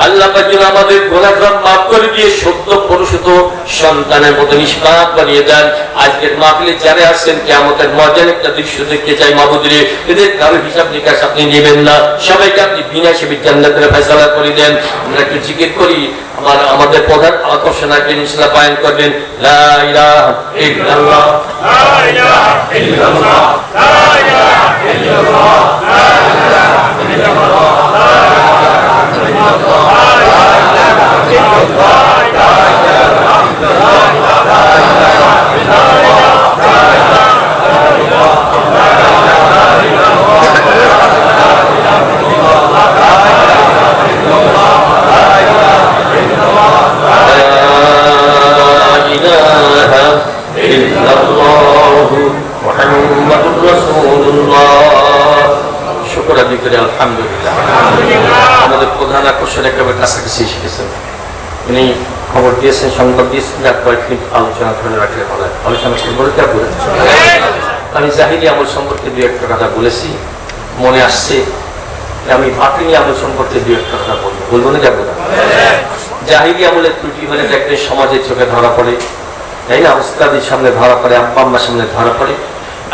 আল্লাহ পাক যেন আমাদের গুনাহগার মাফ করে দিয়ে সত্য পুরুষত সন্তানের মতো নিষ্পাপ বানিয়ে দেন আজকের মাহফিলে যারা আসছেন কিয়ামতের মজার একটা দৃশ্য দেখতে চাই মাহবুদের এদের কারো হিসাব নিকাশ আপনি নেবেন না সবাইকে আপনি বিনা হিসেবে জান্নাতের ফয়সালা করে দেন আমরা একটু জিকির করি আমাদের প্রধান আকর্ষণ আজকে ইনশাআল্লাহ বয়ান করবেন লা ইলাহা ইল্লাল্লাহ লা ইলাহা ইল্লাল্লাহ লা ইলাহা ইল্লাল্লাহ লা ইলাহা ইল্লাল্লাহ লা ইলাহা ইল্লাল্লাহ লা ইলাহা আলহামদুলিল্লাহ আমাদের প্রধান আকর্ষণ একেবারে কাছাকাছি এসে গেছেন উনি খবর দিয়েছেন সংবাদ দিয়েছেন কয়েকদিন আলোচনা করে রাখলে ভালো আলোচনা করবো আমি জাহিরি আমল সম্পর্কে দু একটা কথা বলেছি মনে আসছে আমি বাতিনি আমল সম্পর্কে দু একটা কথা বলবো না যাবো না জাহিরি আমলের ত্রুটি হলে দেখলে সমাজের চোখে ধরা পড়ে তাই না উস্তাদের সামনে ধরা পড়ে আব্বা আম্মার সামনে ধরা পড়ে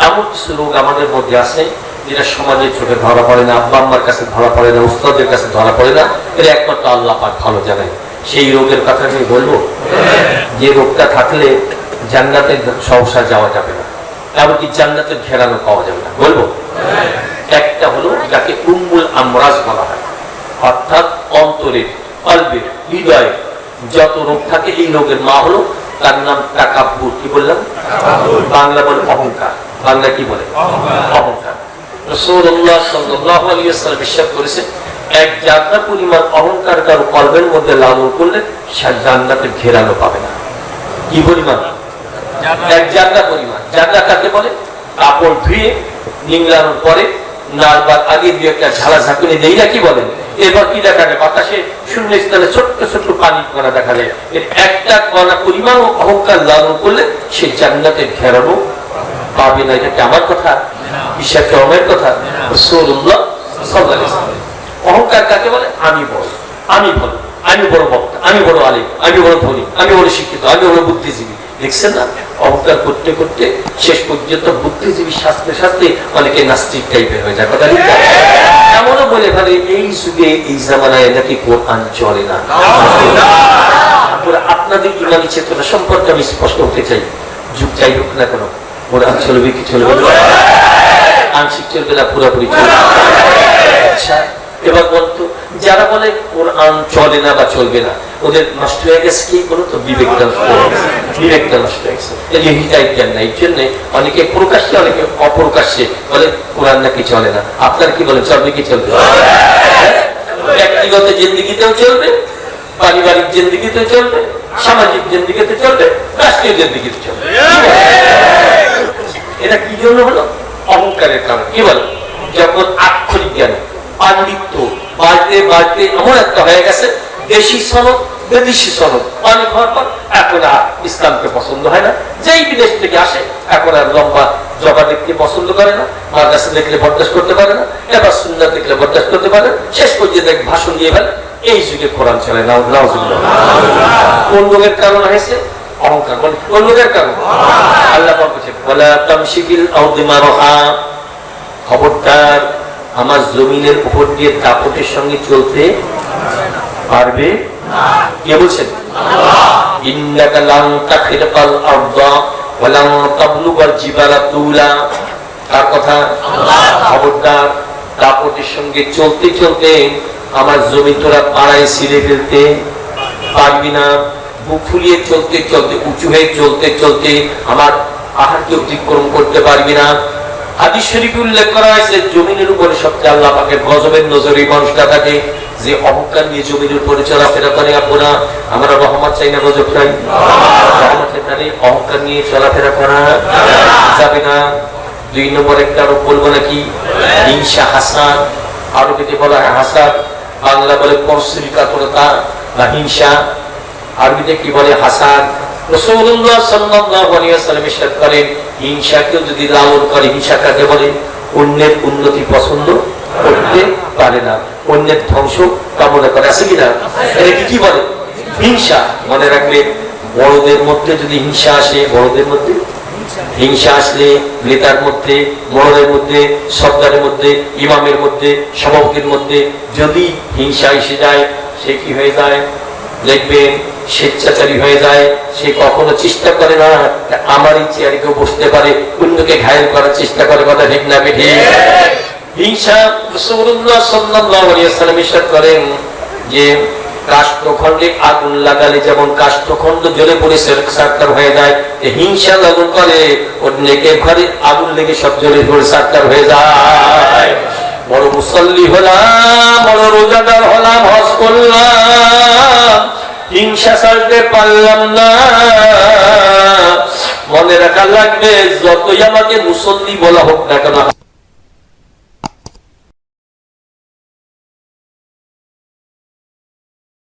এমন কিছু রোগ আমাদের মধ্যে আছে যেটা সমাজের চোখে ধরা পড়ে না আব্বা আম্মার কাছে ধরা পড়ে না উস্তাদের কাছে ধরা পড়ে না এর একমাত্র আল্লাহ পাক ভালো জানেন সেই রোগের কথা আমি বলবো যে রোগটা থাকলে জান্নাতের সংসার যাওয়া যাবে না এমনকি জান্নাতের ঘেরানো পাওয়া যাবে না বলবো একটা হলো যাকে উম্মুল আমরাজ বলা হয় অর্থাৎ অন্তরের কলবের হৃদয়ে যত রোগ থাকে এই রোগের মা হলো তার নাম তাকাব্বুর। কি বললাম? বাংলা বলে অহংকার। বাংলা কি বলে? অহংকার। রাসূলুল্লাহ সাল্লাল্লাহু আলাইহি ওয়াসাল্লাম ইরশাদ করেছেন, এক জাররা পরিমাণ অহংকার কারো কলবের মধ্যে লালন করলে সে জান্নাতের ঘেরানো পাবে না। কি পরিমাণ? এক জাররা পরিমাণ। জাররা কাকে বলে? কাপড় ধুয়ে নিংড়ানোর পরে নাড়বার আগে দিয়ে একটা ঝালা ঝাঁকুনি দেই না, কি বলেন? এরপর কি দেখা যায়? বাতাসে শূন্য স্থানে ছোট্ট ছোট্ট পানি কণা দেখা যায়। এর একটা কণা পরিমাণ অহংকার লালন করলে সে জান্নাতের ঘেরানো পাবে না। এটা কি আমার কথা? বিশ্বাস আমার কথা? রাসূলুল্লাহ সাল্লাল্লাহু আলাইহি ওয়াসাল্লাম। অহংকার কাকে বলে? আমি বড়, আমি ভালো, আমি বড় বক্তা, আমি বড় আলিম, আমি বড় ধনী, আমি বড় শিক্ষিত, আমি বড় বুদ্ধিজীবী। দেখছেন না? অহংকার করতে করতে শেষ পর্যন্ত বুদ্ধিজীবী শাস্ত্রে শাস্ত্রে অনেকে নাস্তিক টাইপের হয়ে যায়। কথা ঠিক? এমনও বলে ফেলে এই যুগে এই জামানায় নাকি কোরআন চলে না। আপনাদের ইমানি চেতনা সম্পর্কে আমি স্পষ্ট হতে চাই। যুগ যাই হোক না কেন, কোরআন চলবে কি চলবে না? আংশিক চলবে না, পুরোপুরি চলবে। আচ্ছা, এবার বলতো যারা বলে কোরআন চলে না বা চলবে না, ওদের নষ্ট হয়ে গেছে কি বলো তো? বিবেকটা নষ্ট হয়ে গেছে। বিবেকটা নষ্ট হয়ে গেছে। হৃদয় জ্ঞান নাই। এই জন্য অনেকে প্রকাশ্যে অনেকে অপ্রকাশ্যে বলে কোরআন নাকি চলে না। আপনার কি বলেন, চলবে কি চলবে? ব্যক্তিগত জিন্দিগিতেও চলবে, পারিবারিক জিন্দিগিতেও চলবে, সামাজিক জিন্দিগিতে চলবে, রাষ্ট্রীয় জিন্দিগিতে চলবে। এটা কি জন্য হলো? অহংকারের কারণ। কি বল? যখন আক্ষরিক জ্ঞান পাণ্ডিত্য বাড়তে বাড়তে এমন একটা হয়ে গেছে, দেশি সনদ বিদেশি সনদ অনেক হওয়ার পর এখন আর ইসলামকে পছন্দ হয় না। যেই বিদেশ থেকে আসে এখন আর লম্বা জবা দেখতে পছন্দ করে না, মাদ্রাসা দেখলে বরদাস্ত করতে পারে না, এবার সুন্নাত দেখলে বরদাস্ত করতে পারে, শেষ পর্যন্ত ভাষণ দিয়ে ফেলে। এই যুগে কোরআন চলে না। কোন রোগের কারণ হয়েছে? অহংকার। বলে কোন রোগের কারণ? আল্লাহ বলছে, ওয়ালা তামশিকিল আরদি মারহা, খবরদার আমার জমিনের উপর দিয়ে দাপটের সঙ্গে চলতে পারবে না। কে বলছেন? ইন্নাকা লান তাখিরকাল আরদা ওয়া লান তাবলুগাল জিবালা তুলা। কার কথা? খবরদার দাপটের সঙ্গে চলতে চলতে আমার জমি তোরা পাড়ায় ছিঁড়ে ফেলতে পারবি না। বুক ফুলিয়ে চলতে চলতে, উঁচু হয়ে চলতে চলতে আমার পাহাড়কে অতিক্রম করতে পারবি না। হাদিস শরীফে উল্লেখ করা হয়েছে, জমিনের উপরে সবচেয়ে আল্লাহ পাকের গজবের নজরে মানুষটা থাকে যে অহংকার নিয়ে জমিনের উপরে চলাফেরা করে। আপনারা আমরা রহমত চাই না গজব চাই? রহমতের দ্বারে অহংকার নিয়ে চলাফেরা করা যাবে না। 2 নম্বর একটা আরো বলবো নাকি? হিংসা, হাসাদ। আরবিতে বলা হয় হাসাদ, বাংলা বলে পরশ্রী কাতরতা বা হিংসা। আরবিতে কি বলে? হাসাদ। রাসূলুল্লাহ সাল্লাল্লাহু আলাইহি ওয়াসাল্লাম ইরশাদ করেন, হিংসাকে যদি লালন করে, হিংসা কাকে বলে? অন্যের উন্নতি পছন্দ করতে পারে না, অন্যের ধ্বংস কামনা করে। আছে কিনা? এটা কি বলে? হিংসা। মনে রাখবে, বড়দের মধ্যে যদি হিংসা আসে, বড়দের মধ্যে হিংসা আসলে নেতার মধ্যে, বড়দের মধ্যে, সরকারের মধ্যে, ইমামের মধ্যে, সভাপতির মধ্যে যদি হিংসা এসে যায়, সে কি হয়ে যায়? দেখবেন স্বেচ্ছাচারী হয়ে যায়। সে কখনো চেষ্টা করে না আমারই চেয়ারে কেউ বসতে পারে, অন্যকে ঘায়েল করার চেষ্টা করে। কথা ঠিক না বেঠি? হিংসা। রাসূলুল্লাহ সাল্লাল্লাহু আলাইহি ওয়াসাল্লাম ইরশাদ করেন যে কাষ্ঠখণ্ডে আগুন লাগালে যেমন কাষ্ঠখণ্ড জ্বলে পড়ে সারকার হয়ে যায়, হিংসা লাগুন করে অন্যকে ঘরে আগুন লেগে সব জ্বলে পড়ে সারকার হয়ে যায়। বড় মুসল্লি হলাম, বড় রোজাদার হলাম, হজ করলাম, হিংসা ছাড়তে পারলাম না। মনে রাখা লাগবে, যতই আমাকে মুসল্লি বলা হোক না কেন,